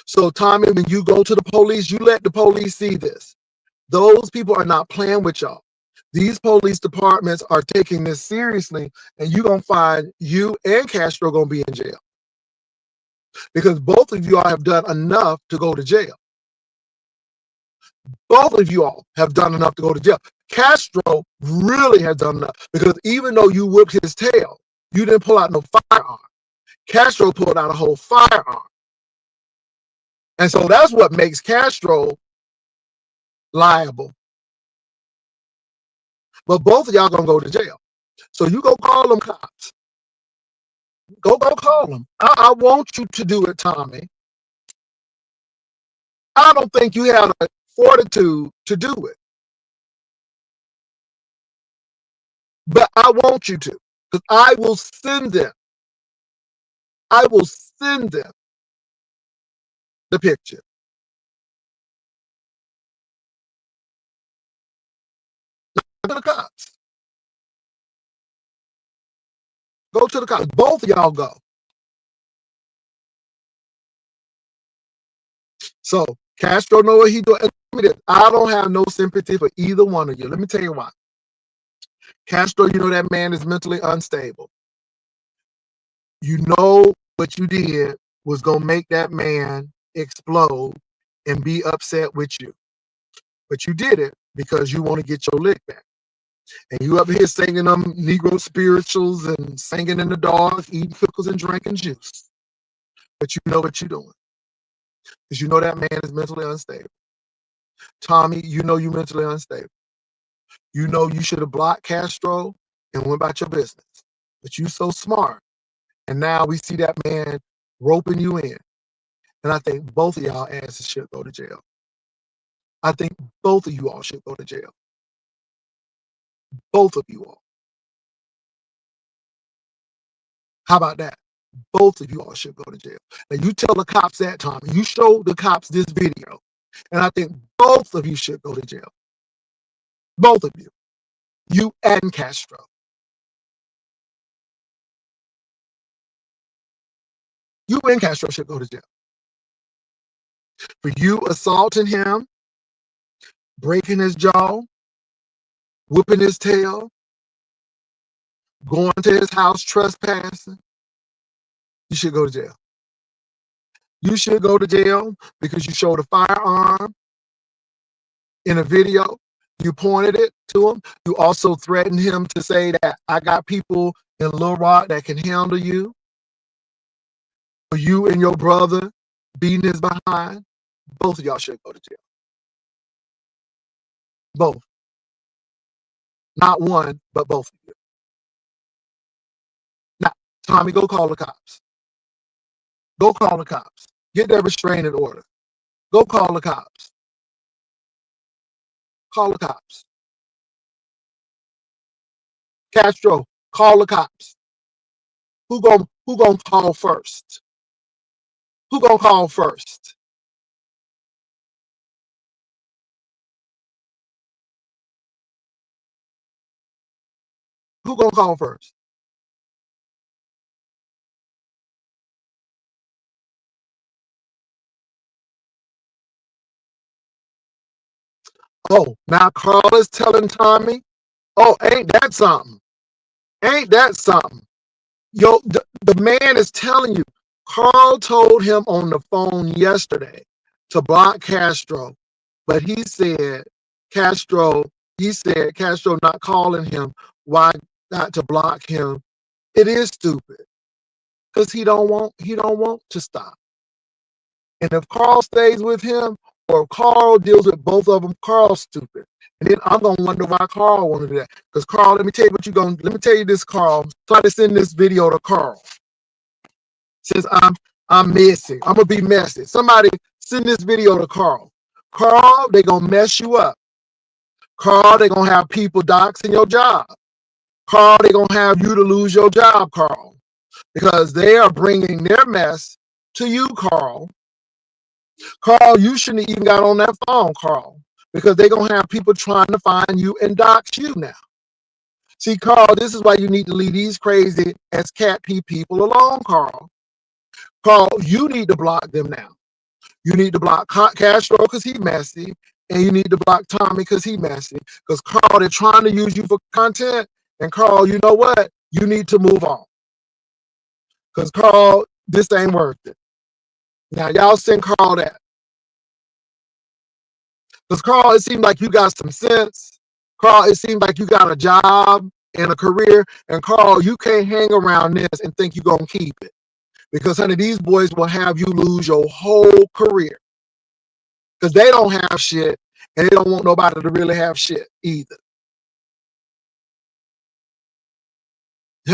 So, Tommy, when you go to the police, you let the police see this. Those people are not playing with y'all. These police departments are taking this seriously, and you're going to find you and Castro going to be in jail. Because both of you all have done enough to go to jail. Both of you all have done enough to go to jail. Castro really has done enough, because even though you whipped his tail, you didn't pull out no firearm. Castro pulled out a whole firearm. And so that's what makes Castro liable. But both of y'all gonna go to jail. So you go call them cops. Go call them. I want you to do it, Tommy. I don't think you have the fortitude to do it. But I want you to, because I will send them. I will send them the picture. To the cops. Go to the cops. Both of y'all go. So Castro know what he doing. I don't have no sympathy for either one of you. Let me tell you why. Castro, you know that man is mentally unstable. You know what you did was going to make that man explode and be upset with you. But you did it because you want to get your lick back. And you up here singing them Negro spirituals and singing in the dark, eating pickles and drinking juice. But you know what you're doing. Because you know that man is mentally unstable. Tommy, you know you're mentally unstable. You know you should have blocked Castro and went about your business. But you so smart. And now we see that man roping you in. And I think both of y'all asses should go to jail. I think both of you all should go to jail. Both of you all. How about that? Both of you all should go to jail. Now you tell the cops that, Tommy. You show the cops this video. And I think both of you should go to jail. Both of you. You and Castro. You and Castro should go to jail. For you assaulting him, breaking his jaw, whipping his tail, going to his house trespassing, you should go to jail. You should go to jail because you showed a firearm in a video. You pointed it to him. You also threatened him to say that I got people in Little Rock that can handle you. For you and your brother beating his behind, both of y'all should go to jail. Both. Not one, but both of you. Now, Tommy, go call the cops. Go call the cops. Get that restraining order. Go call the cops. Call the cops. Castro, call the cops. Who gonna call first? Who gonna call first? Who gonna call first? Oh, now Carl is telling Tommy, oh, ain't that something? Ain't that something? Yo, the man is telling you, Carl told him on the phone yesterday to block Castro, but he said Castro not calling him, why not to block him? It is stupid because he don't want to stop. And if Carl stays with him, or if Carl deals with both of them, Carl's stupid. And then I'm gonna wonder why Carl wanted to do that. Because Carl, let me tell you this, Carl. Try to send this video to Carl. Since I'm messy. I'm gonna be messy. Somebody send this video to Carl. Carl, they gonna mess you up. Carl, they gonna have people doxing your job. Carl, they gonna have you to lose your job, Carl. Because they are bringing their mess to you, Carl. Carl, you shouldn't have even got on that phone, Carl. Because they're gonna have people trying to find you and dox you now. See, Carl, this is why you need to leave these crazy as cat pee people alone, Carl. Carl, you need to block them now. You need to block Castro because he messy, and you need to block Tommy because he messy. Because Carl, they're trying to use you for content, and Carl, you know what? You need to move on. Because Carl, this ain't worth it. Now, y'all send Carl that. Because Carl, it seems like you got some sense. Carl, it seems like you got a job and a career. And Carl, you can't hang around this and think you're going to keep it. Because, honey, these boys will have you lose your whole career. Because they don't have shit, and they don't want nobody to really have shit either.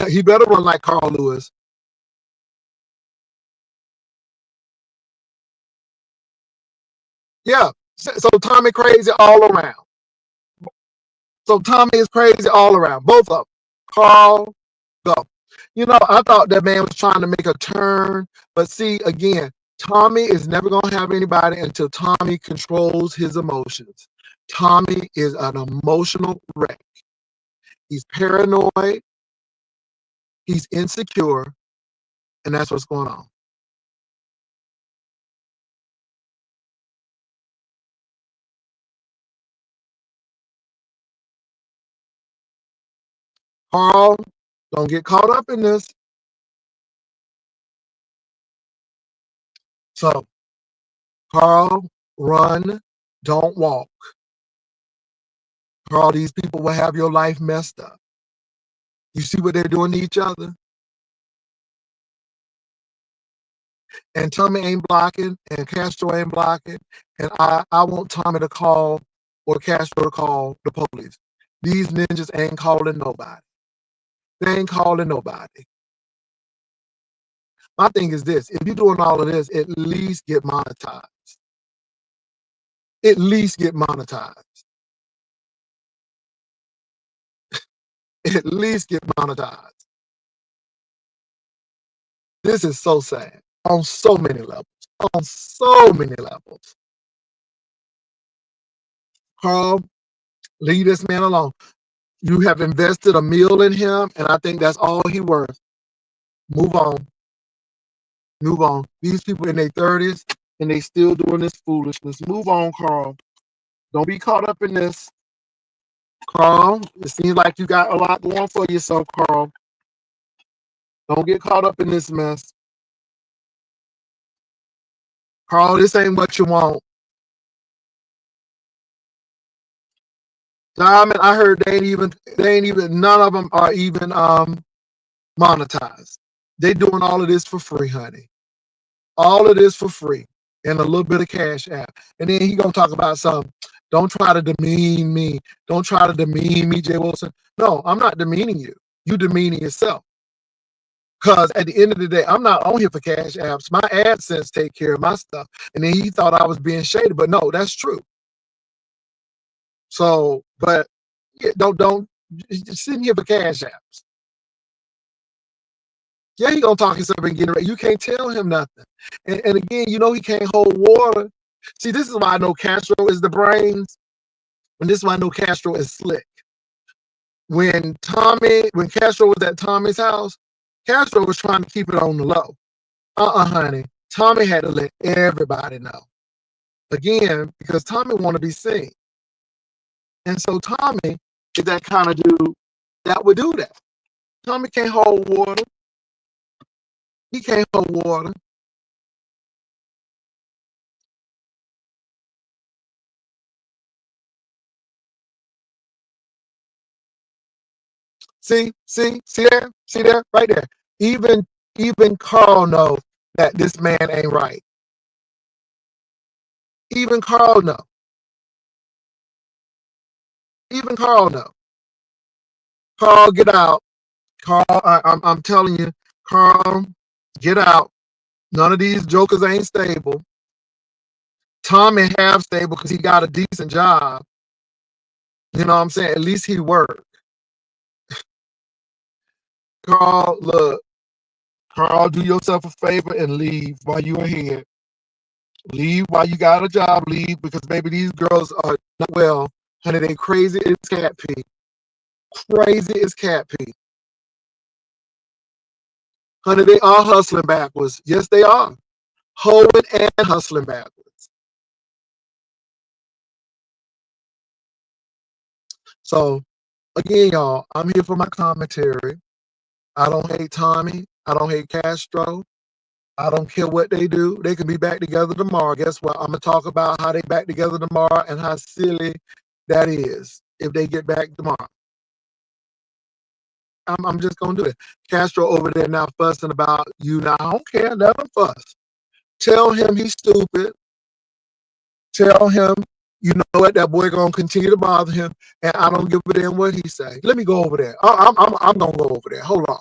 He better run like Carl Lewis. Yeah. So Tommy crazy all around. So Tommy is crazy all around. Both of them. Carl, go. You know, I thought that man was trying to make a turn. But see, again, Tommy is never going to have anybody until Tommy controls his emotions. Tommy is an emotional wreck. He's paranoid. He's insecure. And that's what's going on. Carl, don't get caught up in this. So, Carl, run, don't walk. Carl, these people will have your life messed up. You see what they're doing to each other? And Tommy ain't blocking, and Castro ain't blocking, and I want Tommy to call or Castro to call the police. These ninjas ain't calling nobody. They ain't calling nobody. My thing is this, if you're doing all of this, at least get monetized. At least get monetized. At least get monetized. This is so sad on so many levels. On so many levels. Carl, leave this man alone. You have invested $1 million in him, and I think that's all he worth. Move on. Move on. These people in their 30s, and they still doing this foolishness. Move on, Carl. Don't be caught up in this. Carl, it seems like you got a lot going for yourself, Carl. Don't get caught up in this mess. Carl, this ain't what you want. Diamond, I heard they ain't even, none of them are even monetized. They doing all of this for free, honey. All of this for free and a little bit of cash app. And then he gonna talk about something. Don't try to demean me. Don't try to demean me, Jay Wilson. No, I'm not demeaning you. You demeaning yourself. Because at the end of the day, I'm not on here for cash apps. My AdSense take care of my stuff. And then he thought I was being shady, but no, that's true. So, but yeah, don't sit here for cash apps. Yeah, he gonna talk himself and get it right. You can't tell him nothing. And again, you know he can't hold water. See, this is why I know Castro is the brains, and this is why I know Castro is slick. When Castro was at Tommy's house, Castro was trying to keep it on the low. Honey. Tommy had to let everybody know. Again, because Tommy want to be seen. And so Tommy is that kind of dude that would do that. Tommy can't hold water. He can't hold water. See there, right there. Even Carl knows that this man ain't right. Even Carl know. Even Carl know. Carl, get out. Carl, I'm telling you, Carl, get out. None of these jokers ain't stable. Tommy half stable because he got a decent job. You know what I'm saying? At least he worked. Carl, look. Carl, do yourself a favor and leave while you're here. Leave while you got a job. Leave because baby, these girls are not well. Honey, they crazy as cat pee. Crazy as cat pee. Honey, they are hustling backwards. Yes, they are. Hoeing and hustling backwards. So, again, y'all, I'm here for my commentary. I don't hate Tommy. I don't hate Castro. I don't care what they do. They can be back together tomorrow. Guess what? I'm going to talk about how they back together tomorrow and how silly that is if they get back tomorrow. I'm just going to do it. Castro over there now fussing about you. Now, I don't care. Let him fuss. Tell him he's stupid. Tell him, you know what, that boy going to continue to bother him, and I don't give a damn what he say. Let me go over there. I'm going to go over there. Hold on.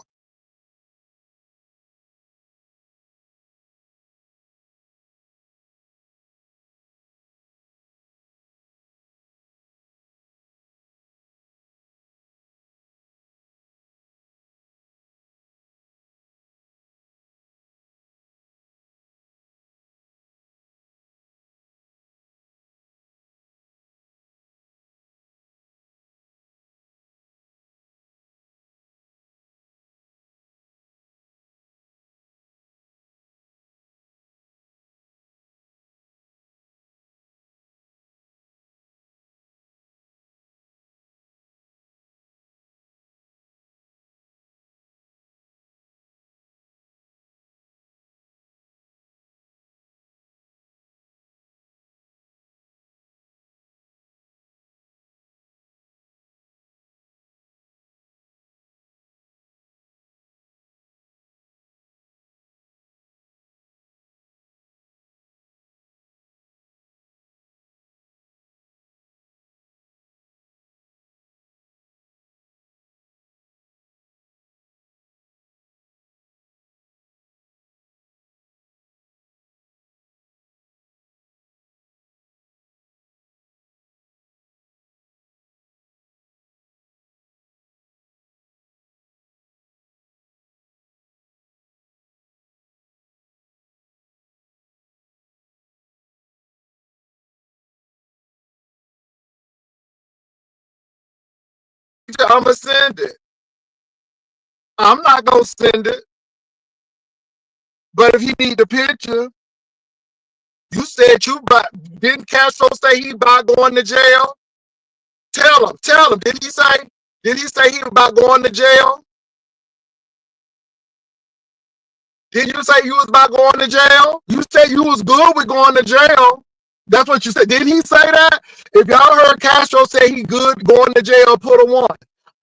I'm going to send it. I'm not going to send it. But if he need the picture, you said didn't Castro say he about going to jail? Tell him. Did he say he about going to jail? Did you say you was about going to jail? You said you was good with going to jail. That's what you said. Did he say that? If y'all heard Castro say he good going to jail, put a 1.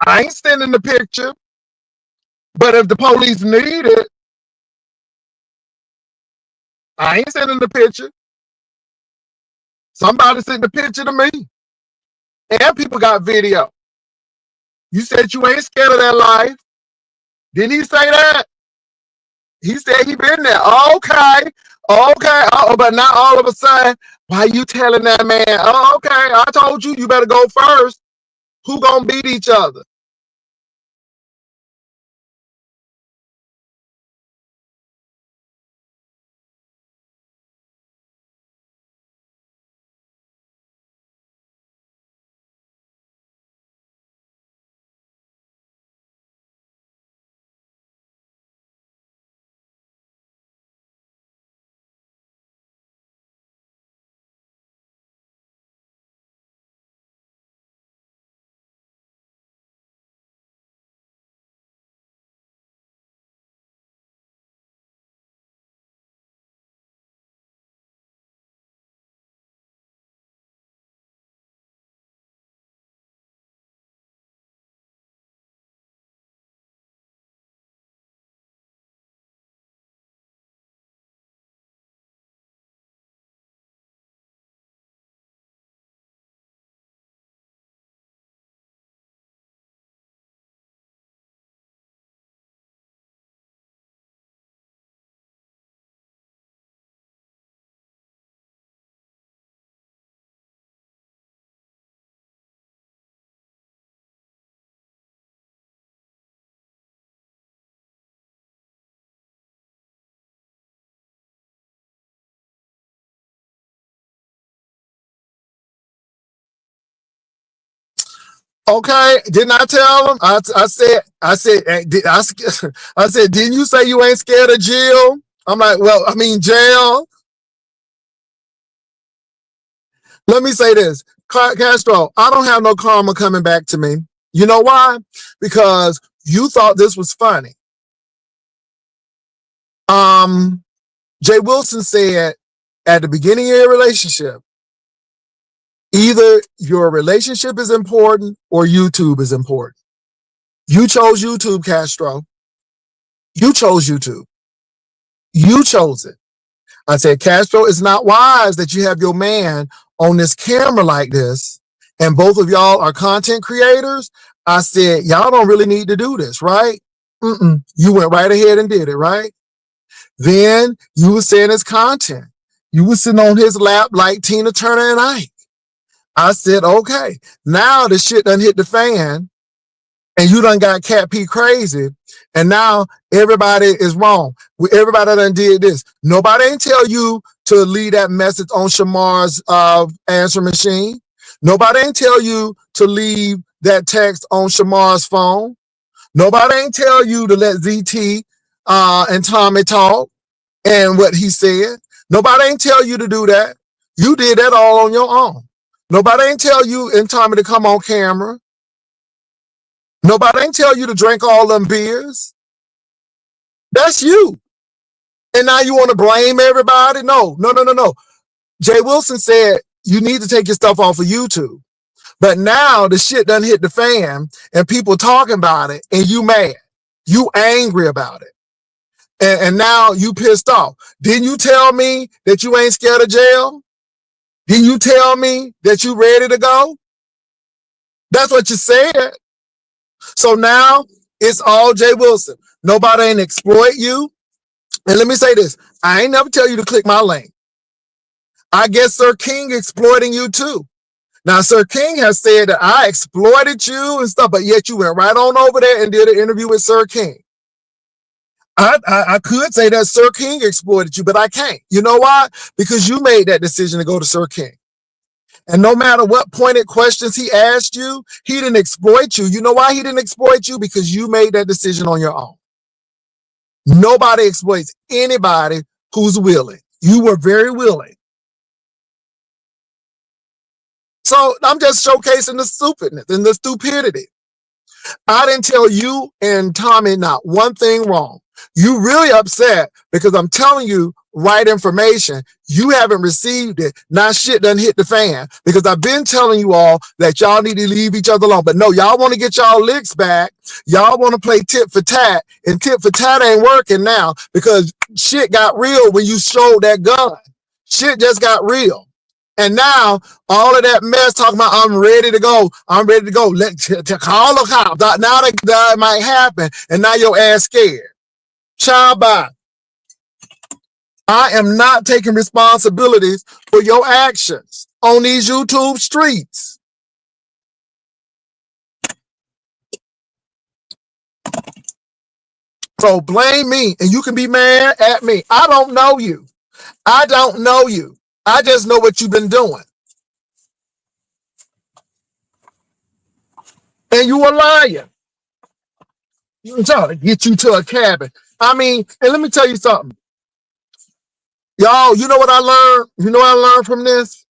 I ain't sending the picture. But if the police need it, I ain't sending the picture. Somebody sent the picture to me. And people got video. You said you ain't scared of that life. Didn't he say that? He said he been there. Okay. Oh, but not all of a sudden, why you telling that man? Oh, okay. I told you, you better go first. Who gonna beat each other? Okay, didn't I tell him? I said, I said, didn't you say you ain't scared of jail? I'm like, well, I mean, jail. Let me say this, Castro, I don't have no karma coming back to me. You know why? Because you thought this was funny. Jay Wilson said at the beginning of your relationship, either your relationship is important or YouTube is important. You chose YouTube, Castro. You chose YouTube. You chose it. I said, Castro, it's not wise that you have your man on this camera like this, and both of y'all are content creators. I said, y'all don't really need to do this, right? You went right ahead and did it, right? Then you were saying it's content. You were sitting on his lap like Tina Turner and Ike. I said, okay, now the shit done hit the fan, and you done got Cat P crazy, and now everybody is wrong. Everybody done did this. Nobody ain't tell you to leave that message on Shamar's answer machine. Nobody ain't tell you to leave that text on Shamar's phone. Nobody ain't tell you to let ZT and Tommy talk and what he said. Nobody ain't tell you to do that. You did that all on your own. Nobody ain't tell you and Tommy to come on camera. Nobody ain't tell you to drink all them beers. That's you. And now you want to blame everybody? No. Jay Wilson said you need to take your stuff off of YouTube. But now the shit done hit the fan and people talking about it and you mad. You angry about it. And now you pissed off. Didn't you tell me that you ain't scared of jail? Didn't you tell me that you ready to go? That's what you said. So now it's all Jay Wilson. Nobody ain't exploit you. And let me say this. I ain't never tell you to click my link. I guess Sir King exploiting you too. Now, Sir King has said that I exploited you and stuff, but yet you went right on over there and did an interview with Sir King. I could say that Sir King exploited you, but I can't. You know why? Because you made that decision to go to Sir King. And no matter what pointed questions he asked you, he didn't exploit you. You know why he didn't exploit you? Because you made that decision on your own. Nobody exploits anybody who's willing. You were very willing. So I'm just showcasing the stupidness and the stupidity. I didn't tell you and Tommy not one thing wrong. You really upset because I'm telling you right information. You haven't received it. Now shit done hit the fan because I've been telling you all that y'all need to leave each other alone. But no, y'all want to get y'all licks back. Y'all want to play tit for tat, and tit for tat ain't working now because shit got real when you showed that gun. Shit just got real. And now all of that mess talking about I'm ready to go. I'm ready to go. To call the cops. Now that might happen, and now your ass scared. Child, bye. I am not taking responsibilities for your actions on these YouTube streets. So blame me, and you can be mad at me. I don't know you. I don't know you. I just know what you've been doing. And you a liar. You trying to get you to a cabin. I mean, and let me tell you something. Y'all, you know what I learned? You know what I learned from this?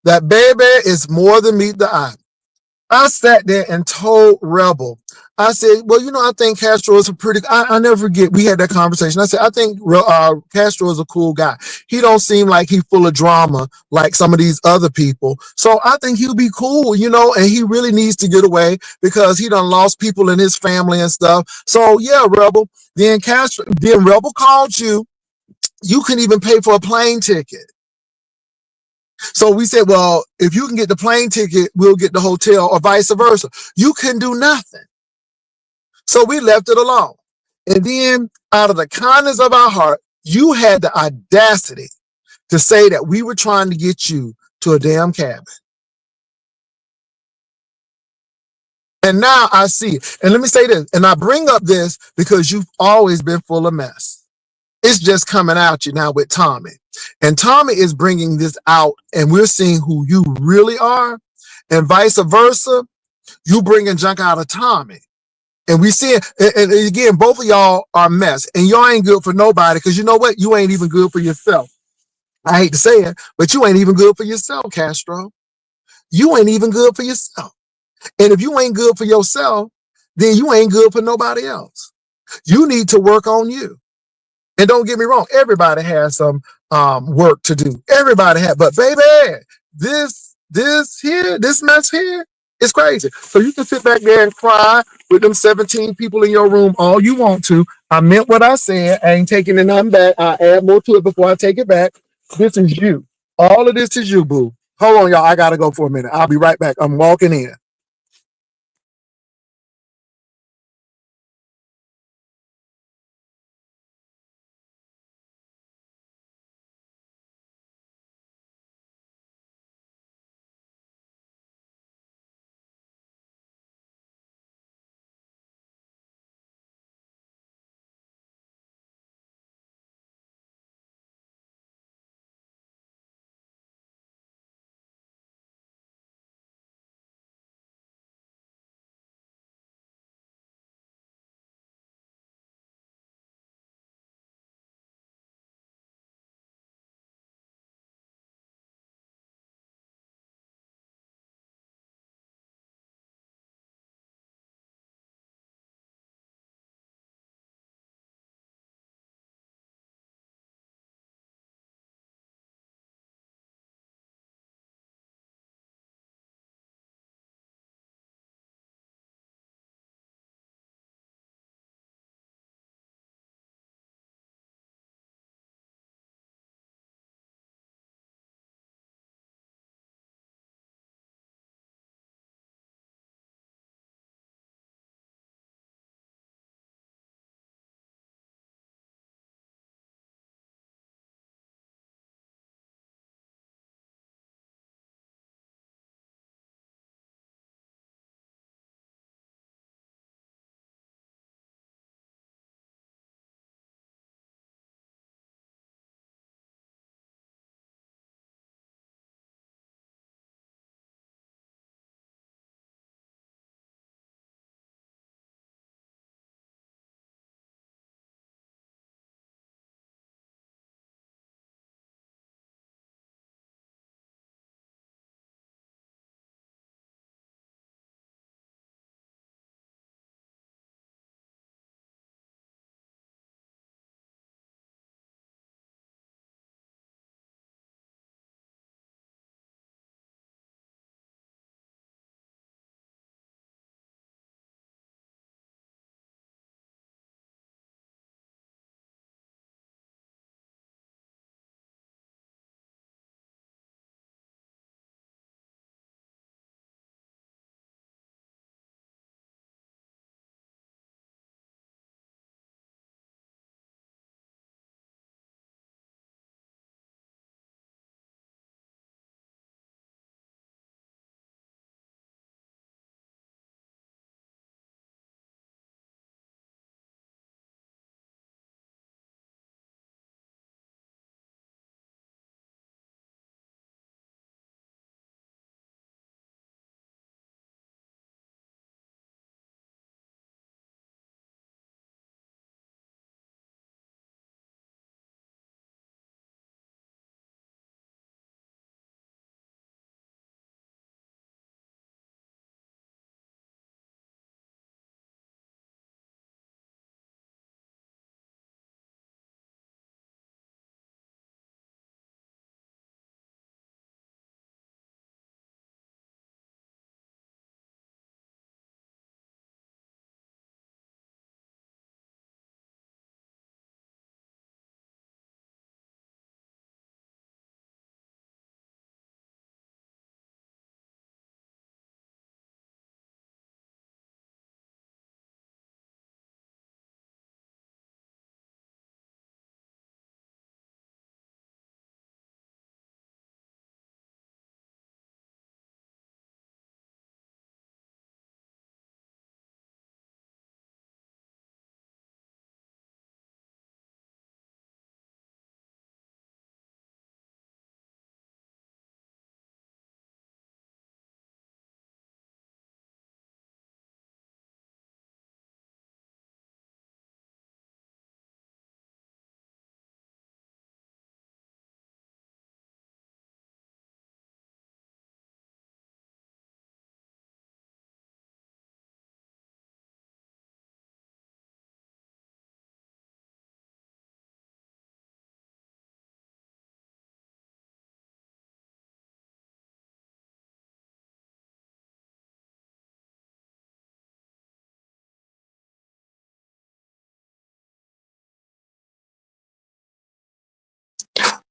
That baby is more than meet the eye. I sat there and told Rebel, I said, well, you know, I think Castro is a pretty, I never forget, we had that conversation. I said, I think Castro is a cool guy. He don't seem like he's full of drama like some of these other people. So I think he'll be cool, you know, and he really needs to get away because he done lost people in his family and stuff. So yeah, Rebel, then Rebel called you. You couldn't even pay for a plane ticket. So we said, well, if you can get the plane ticket, we'll get the hotel or vice versa. You can do nothing. So we left it alone. And then out of the kindness of our heart, you had the audacity to say that we were trying to get you to a damn cabin. And now I see it. And let me say this, and I bring up this because you've always been full of mess. It's just coming out you now with Tommy. And Tommy is bringing this out, and we're seeing who you really are, and vice versa. You bringing junk out of Tommy. And we see it, and again, both of y'all are a mess. And y'all ain't good for nobody, because you know what? You ain't even good for yourself. I hate to say it, but you ain't even good for yourself, Castro. You ain't even good for yourself. And if you ain't good for yourself, then you ain't good for nobody else. You need to work on you. And don't get me wrong, everybody has some work to do. Everybody has, but baby, this mess here is crazy. So you can sit back there and cry with them 17 people in your room all you want to. I meant what I said. I ain't taking it nothing back. I'll add more to it before I take it back. This is you. All of this is you, boo. Hold on, y'all. I gotta go for a minute. I'll be right back. I'm walking in.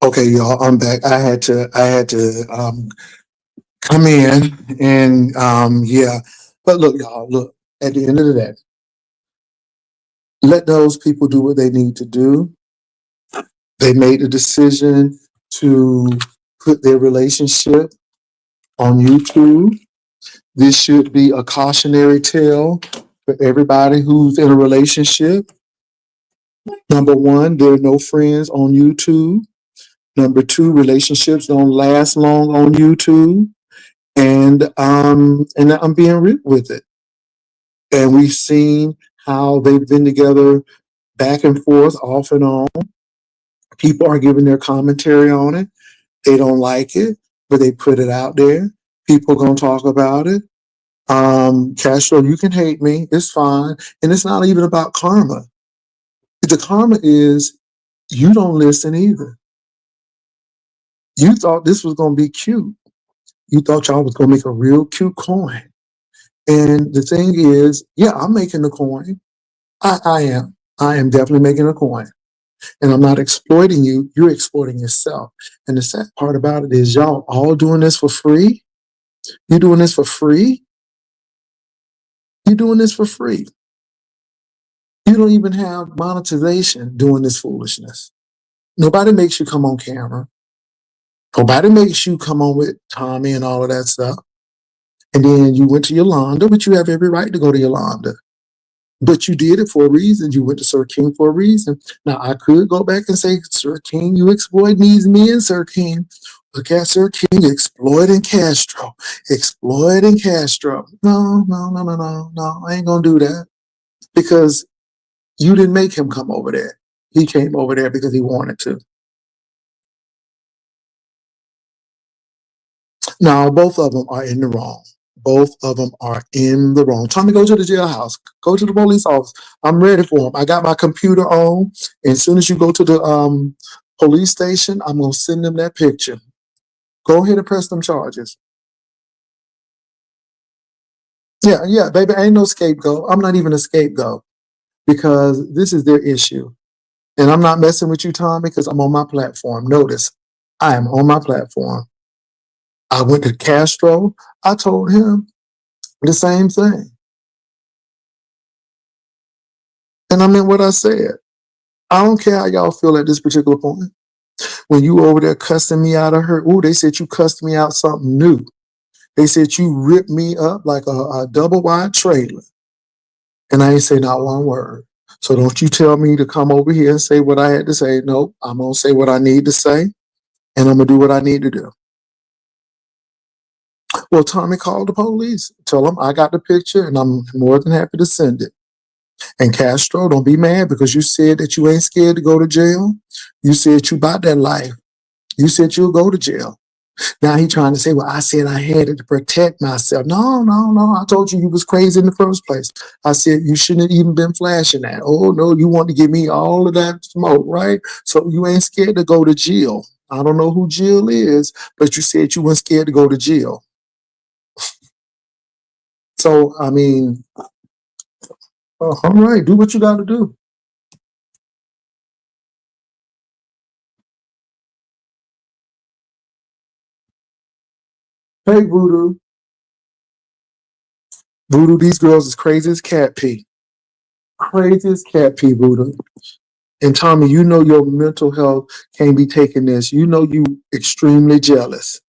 Okay, y'all, I'm back. I had to come in and yeah. But look, y'all, look, at the end of the day, let those people do what they need to do. They made a decision to put their relationship on YouTube. This should be a cautionary tale for everybody who's in a relationship. Number one, there are no friends on YouTube. Number two, relationships don't last long on YouTube. And I'm being real with it. And we've seen how they've been together back and forth, off and on. People are giving their commentary on it. They don't like it, but they put it out there. People are gonna talk about it. Castro, you can hate me. It's fine. And it's not even about karma. The karma is you don't listen either. You thought this was gonna be cute. You thought y'all was gonna make a real cute coin. And the thing is, yeah, I'm making the coin. I am. I am definitely making a coin. And I'm not exploiting you. You're exploiting yourself. And the sad part about it is y'all all doing this for free. You're doing this for free. You're doing this for free. You don't even have monetization doing this foolishness. Nobody makes you come on camera. Nobody makes you come on with Tommy and all of that stuff. And then you went to Yolanda, but you have every right to go to Yolanda. But you did it for a reason. You went to Sir King for a reason. Now, I could go back and say, Sir King, you exploit these men, Sir King. Look at Sir King exploiting Castro. Exploiting Castro. No, no, no, no, no, no. I ain't going to do that. Because you didn't make him come over there. He came over there because he wanted to. Now, both of them are in the wrong. Both of them are in the wrong. Tommy, go to the jailhouse. Go to the police office. I'm ready for him. I got my computer on. And as soon as you go to the police station, I'm going to send them that picture. Go ahead and press them charges. Yeah, baby, ain't no scapegoat. I'm not even a scapegoat because this is their issue. And I'm not messing with you, Tommy, because I'm on my platform. Notice, I am on my platform. I went to Castro. I told him the same thing. And I meant what I said. I don't care how y'all feel at this particular point. When you over there cussing me out of her, ooh, they said you cussed me out something new. They said you ripped me up like a double wide trailer. And I ain't say not one word. So don't you tell me to come over here and say what I had to say. No, I'm going to say what I need to say. And I'm going to do what I need to do. Well, Tommy called the police. Tell them I got the picture and I'm more than happy to send it. And Castro, don't be mad because you said that you ain't scared to go to jail. You said you about that life. You said you'll go to jail. Now he trying to say, well, I said I had it to protect myself. No, no, no. I told you was crazy in the first place. I said you shouldn't have even been flashing that. Oh, no, you want to give me all of that smoke, right? So you ain't scared to go to jail. I don't know who Jill is, but you said you weren't scared to go to jail. So, I mean, all right, do what you got to do. Hey, Voodoo. Voodoo, these girls is crazy as cat pee. Crazy as cat pee, Voodoo. And Tommy, you know your mental health can't be taking this. You know you extremely jealous.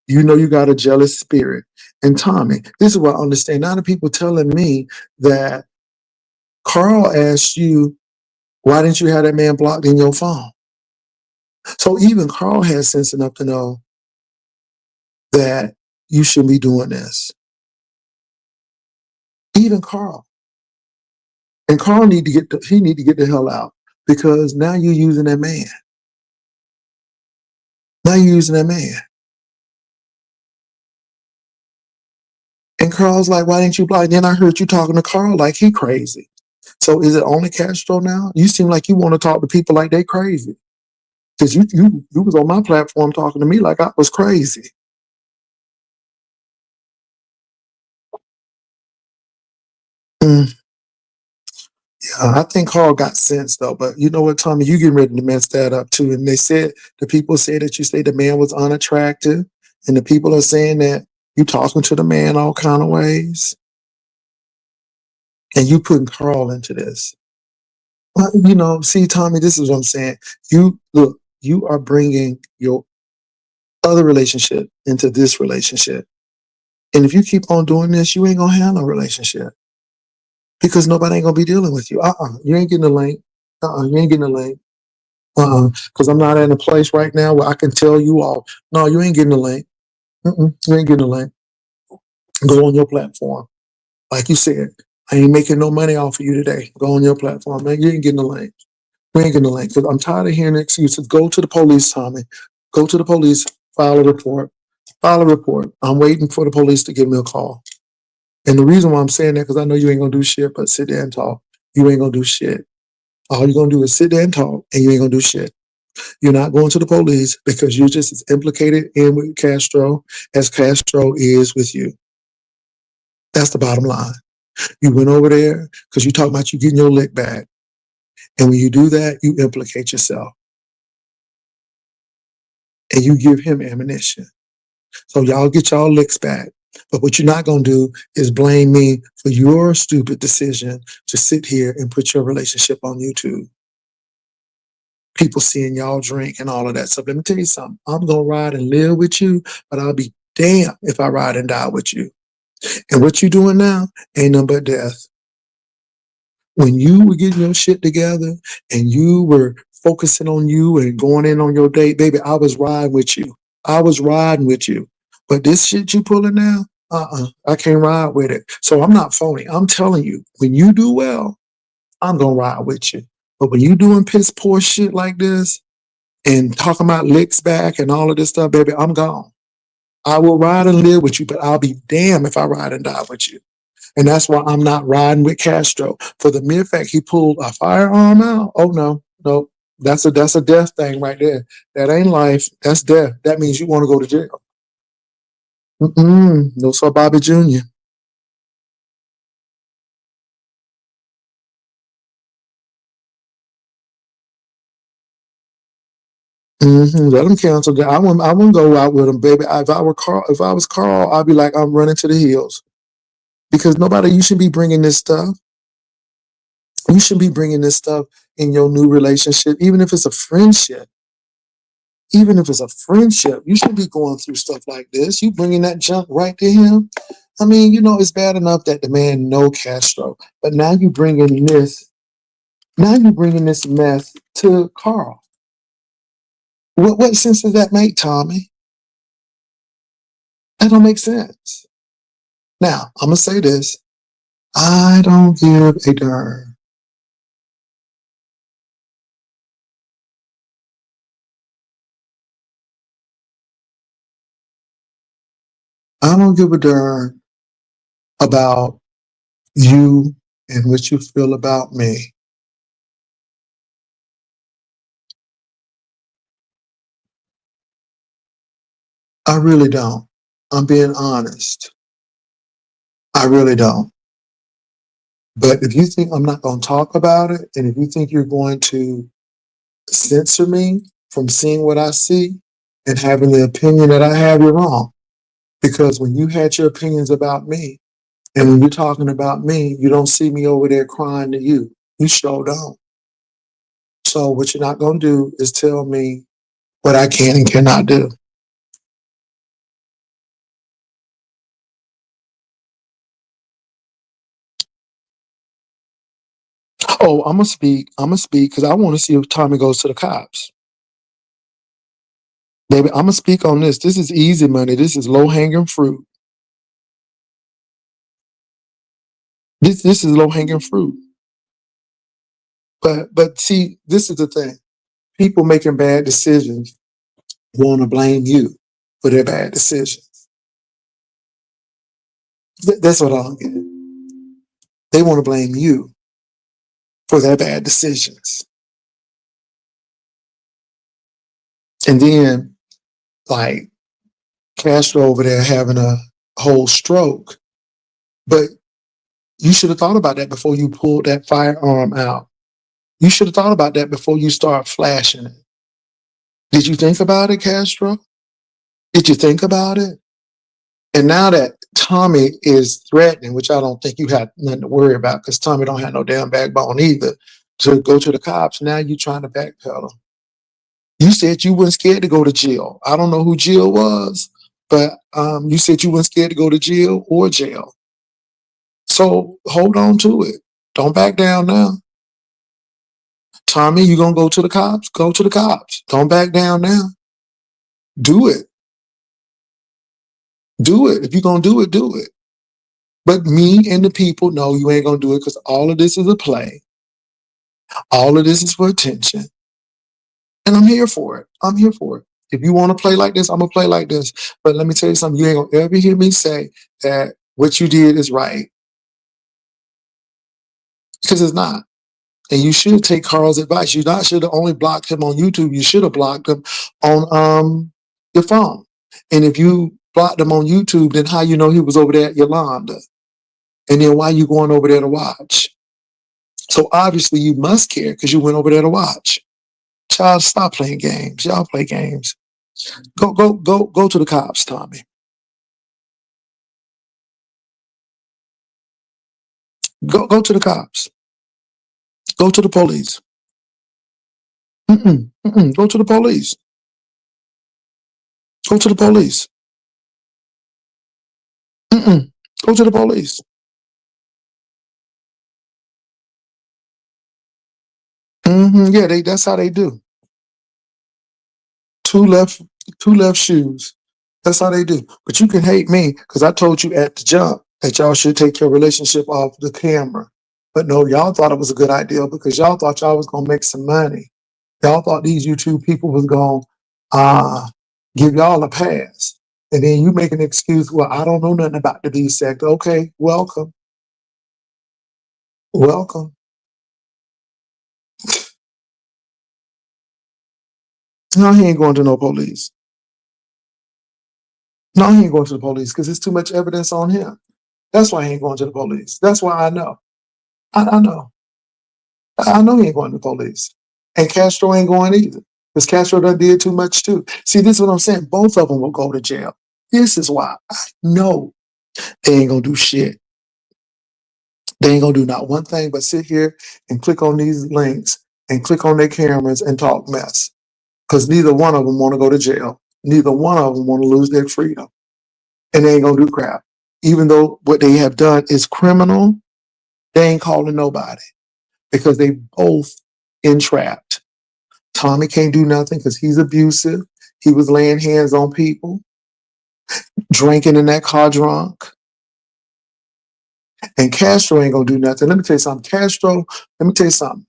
You know you got a jealous spirit. And Tommy, this is what I understand. Now the people telling me that Carl asked you, why didn't you have that man blocked in your phone? So even Carl has sense enough to know that you shouldn't be doing this. Even Carl. And Carl need to get the hell out because now you're using that man. Now you're using that man. And Carl's like, why didn't you block? Then I heard you talking to Carl like he crazy. So is it only Castro now? You seem like you want to talk to people like they crazy. Because you was on my platform talking to me like I was crazy. Yeah, I think Carl got sense though, but you know what, Tommy, you getting ready to mess that up too. And the people say that you say the man was unattractive, and the people are saying that you talking to the man all kind of ways, and you putting Carl into this. Well, see, Tommy, this is what I'm saying. You are bringing your other relationship into this relationship, and if you keep on doing this, you ain't gonna have no relationship because nobody ain't gonna be dealing with you. You ain't getting a link. You ain't getting a link. Because I'm not in a place right now where I can tell you all, no, you ain't getting a link. You ain't getting a link. Go on your platform. Like you said, I ain't making no money off of you today. Go on your platform, man. You ain't getting a link. You ain't getting a link. Because I'm tired of hearing excuses. Go to the police, Tommy. Go to the police. File a report. File a report. I'm waiting for the police to give me a call. And the reason why I'm saying that, because I know you ain't going to do shit but sit there and talk. You ain't going to do shit. All you're going to do is sit there and talk, and you ain't going to do shit. You're not going to the police because you're just as implicated in with Castro as Castro is with you. That's the bottom line. You went over there because you talk about you getting your lick back. And when you do that, you implicate yourself. And you give him ammunition. So y'all get y'all licks back. But what you're not going to do is blame me for your stupid decision to sit here and put your relationship on YouTube. People seeing y'all drink and all of that stuff. Let me tell you something. I'm going to ride and live with you, but I'll be damned if I ride and die with you. And what you doing now ain't nothing but death. When you were getting your shit together and you were focusing on you and going in on your date, baby, I was riding with you. I was riding with you. But this shit you pulling now, I can't ride with it. So I'm not phony. I'm telling you, when you do well, I'm going to ride with you. But when you doing piss poor shit like this and talking about licks back and all of this stuff, baby, I'm gone. I will ride and live with you, but I'll be damned if I ride and die with you. And that's why I'm not riding with Castro. For the mere fact he pulled a firearm out, oh no. That's a death thing right there. That ain't life. That's death. That means you want to go to jail. No, sir, Bobby Jr. Let him cancel that. I wouldn't go out with him, baby. If I was Carl, I'd be like, I'm running to the hills. Because you should be bringing this stuff. You should be bringing this stuff in your new relationship, even if it's a friendship. Even if it's a friendship, you should be going through stuff like this. You bringing that junk right to him. I mean, it's bad enough that the man know Castro, but now you bringing this. Now you bringing this mess to Carl. What sense does that make, Tommy? That don't make sense. Now I'm gonna say this: I don't give a darn. I don't give a darn about you and what you feel about me. I really don't. I'm being honest. I really don't. But if you think I'm not going to talk about it, and if you think you're going to censor me from seeing what I see and having the opinion that I have, you're wrong. Because when you had your opinions about me, and when you're talking about me, you don't see me over there crying to you. You sure don't. So what you're not going to do is tell me what I can and cannot do. Oh, I'm gonna speak because I want to see if Tommy goes to the cops. Baby, I'm gonna speak on this. This is easy money. This is low hanging fruit. This is low hanging fruit. But see, this is the thing. People making bad decisions want to blame you for their bad decisions. That's what I don't get. They want to blame you for their bad decisions. And then, like, Castro over there having a whole stroke. But You should have thought about that before you pulled that firearm out. You should have thought about that before you start flashing it. Did you think about it, Castro? Did you think about it? And now that Tommy is threatening, which I don't think you have nothing to worry about because Tommy don't have no damn backbone either, to go to the cops, now you trying to backpedal. You said you weren't scared to go to jail. I don't know who Jill was, but you said you weren't scared to go to jail or jail. So hold on to it. Don't back down now. Tommy, you gonna go to the cops? Go to the cops. Don't back down now. Do it. Do it. If you're gonna do it, do it. But me and the people know you ain't gonna do it because all of this is a play. All of this is for attention. And I'm here for it. I'm here for it. If you want to play like this, I'm gonna play like this. But let me tell you something, you ain't gonna ever hear me say that what you did is right. Because it's not. And you should take Carl's advice. You not should have only blocked him on YouTube. You should have blocked him on your phone. And if you blocked him on YouTube, then how you know he was over there at Yolanda? And then why you going over there to watch? So obviously you must care because you went over there to watch. Child, stop playing games. Y'all play games. Go to the cops, Tommy. Go to the cops. Go to the police. Go to the police. Go to the police. Go to the police. Yeah, that's how they do. Two left shoes. That's how they do. But you can hate me because I told you at the jump that y'all should take your relationship off the camera. But no, y'all thought it was a good idea because y'all thought y'all was gonna make some money. Y'all thought these YouTube people was gonna give y'all a pass. And then you make an excuse, well, I don't know nothing about the B sector. Okay, welcome. Welcome. No, he ain't going to no police. No, he ain't going to the police because there's too much evidence on him. That's why he ain't going to the police. That's why I know. I know. I know he ain't going to the police. And Castro ain't going either. Because Castro done did too much too. See, this is what I'm saying. Both of them will go to jail. This is why I know they ain't gonna do shit. They ain't gonna do not one thing but sit here and click on these links and click on their cameras and talk mess. Because neither one of them want to go to jail. Neither one of them want to lose their freedom. And they ain't gonna do crap. Even though what they have done is criminal, they ain't calling nobody. Because they both entrapped. Tommy can't do nothing because he's abusive. He was laying hands on people, drinking in that car drunk. And Castro ain't gonna do nothing. Let me tell you something. Castro, let me tell you something.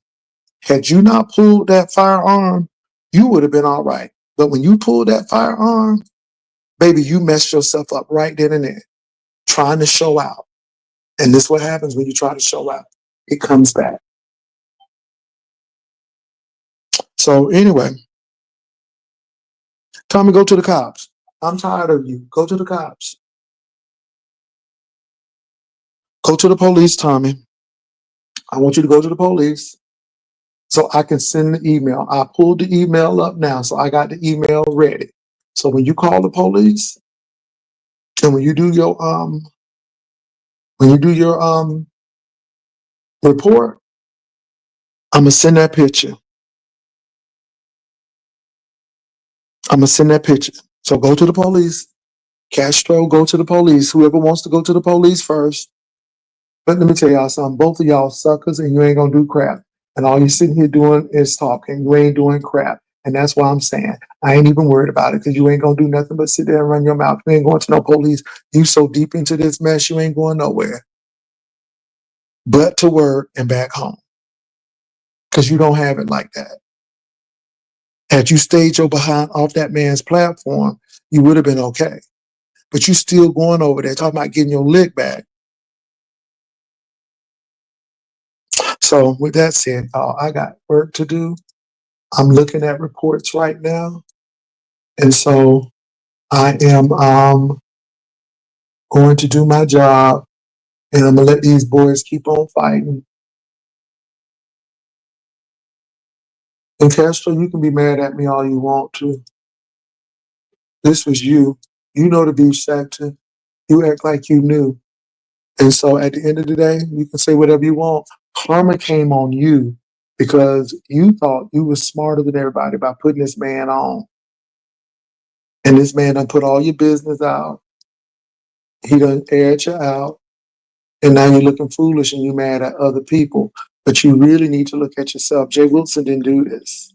Had you not pulled that firearm, you would have been all right. But when you pulled that firearm, baby, you messed yourself up right then and there, trying to show out. And this is what happens when you try to show out. It comes back. So anyway, Tommy, go to the cops. I'm tired of you. Go to the cops. Go to the police, Tommy. I want you to go to the police so I can send the email. I pulled the email up now, so I got the email ready. So when you call the police and when you do your report, I'm gonna send that picture. I'm gonna send that picture. So go to the police. Castro, go to the police. Whoever wants to go to the police first. But let me tell y'all something. Both of y'all suckers and you ain't gonna do crap. And all you sitting here doing is talking. You ain't doing crap. And that's why I'm saying I ain't even worried about it because you ain't gonna do nothing but sit there and run your mouth. You ain't going to no police. You so deep into this mess, you ain't going nowhere. But to work and back home. Because you don't have it like that. Had you stayed your behind off that man's platform, you would have been okay. But you still going over there talking about getting your lick back. So with that said, I got work to do. I'm looking at reports right now. And so I am going to do my job And I'm gonna let these boys keep on fighting. And Castro, you can be mad at me all you want to. This was you. You know the beef sector. You act like you knew. And so at the end of the day, you can say whatever you want. Karma came on you because you thought you were smarter than everybody by putting this man on. And this man done put all your business out. He done aired you out. And now you're looking foolish and you're mad at other people. But you really need to look at yourself. Jay Wilson didn't do this.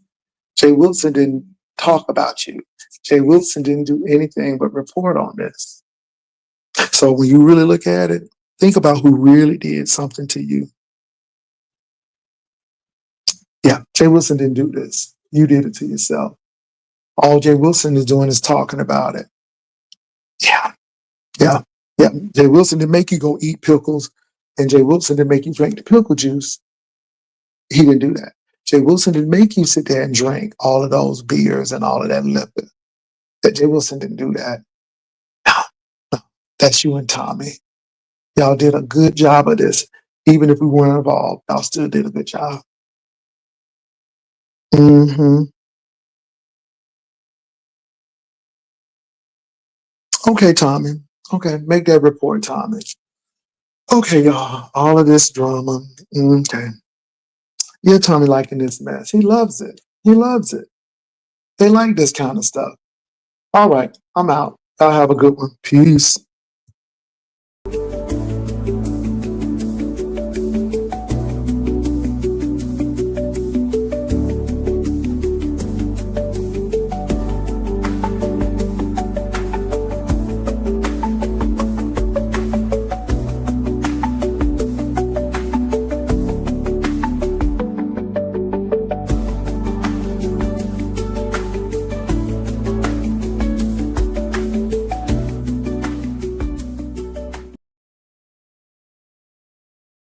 Jay Wilson didn't talk about you. Jay Wilson didn't do anything but report on this. So when you really look at it, think about who really did something to you. Yeah, Jay Wilson didn't do this. You did it to yourself. All Jay Wilson is doing is talking about it. Yeah. Jay Wilson didn't make you go eat pickles, and Jay Wilson didn't make you drink the pickle juice. He didn't do that. Jay Wilson didn't make you sit there and drink all of those beers and all of that liquor. That Jay Wilson didn't do that. No, that's you and Tommy. Y'all did a good job of this. Even if we weren't involved, y'all still did a good job. Mm-hmm. Okay, Tommy. Okay, make that report, Tommy. Okay, y'all. All of this drama. Okay. Yeah, Tommy liking this mess. He loves it. He loves it. They like this kind of stuff. All right, I'm out. Y'all have a good one. Peace.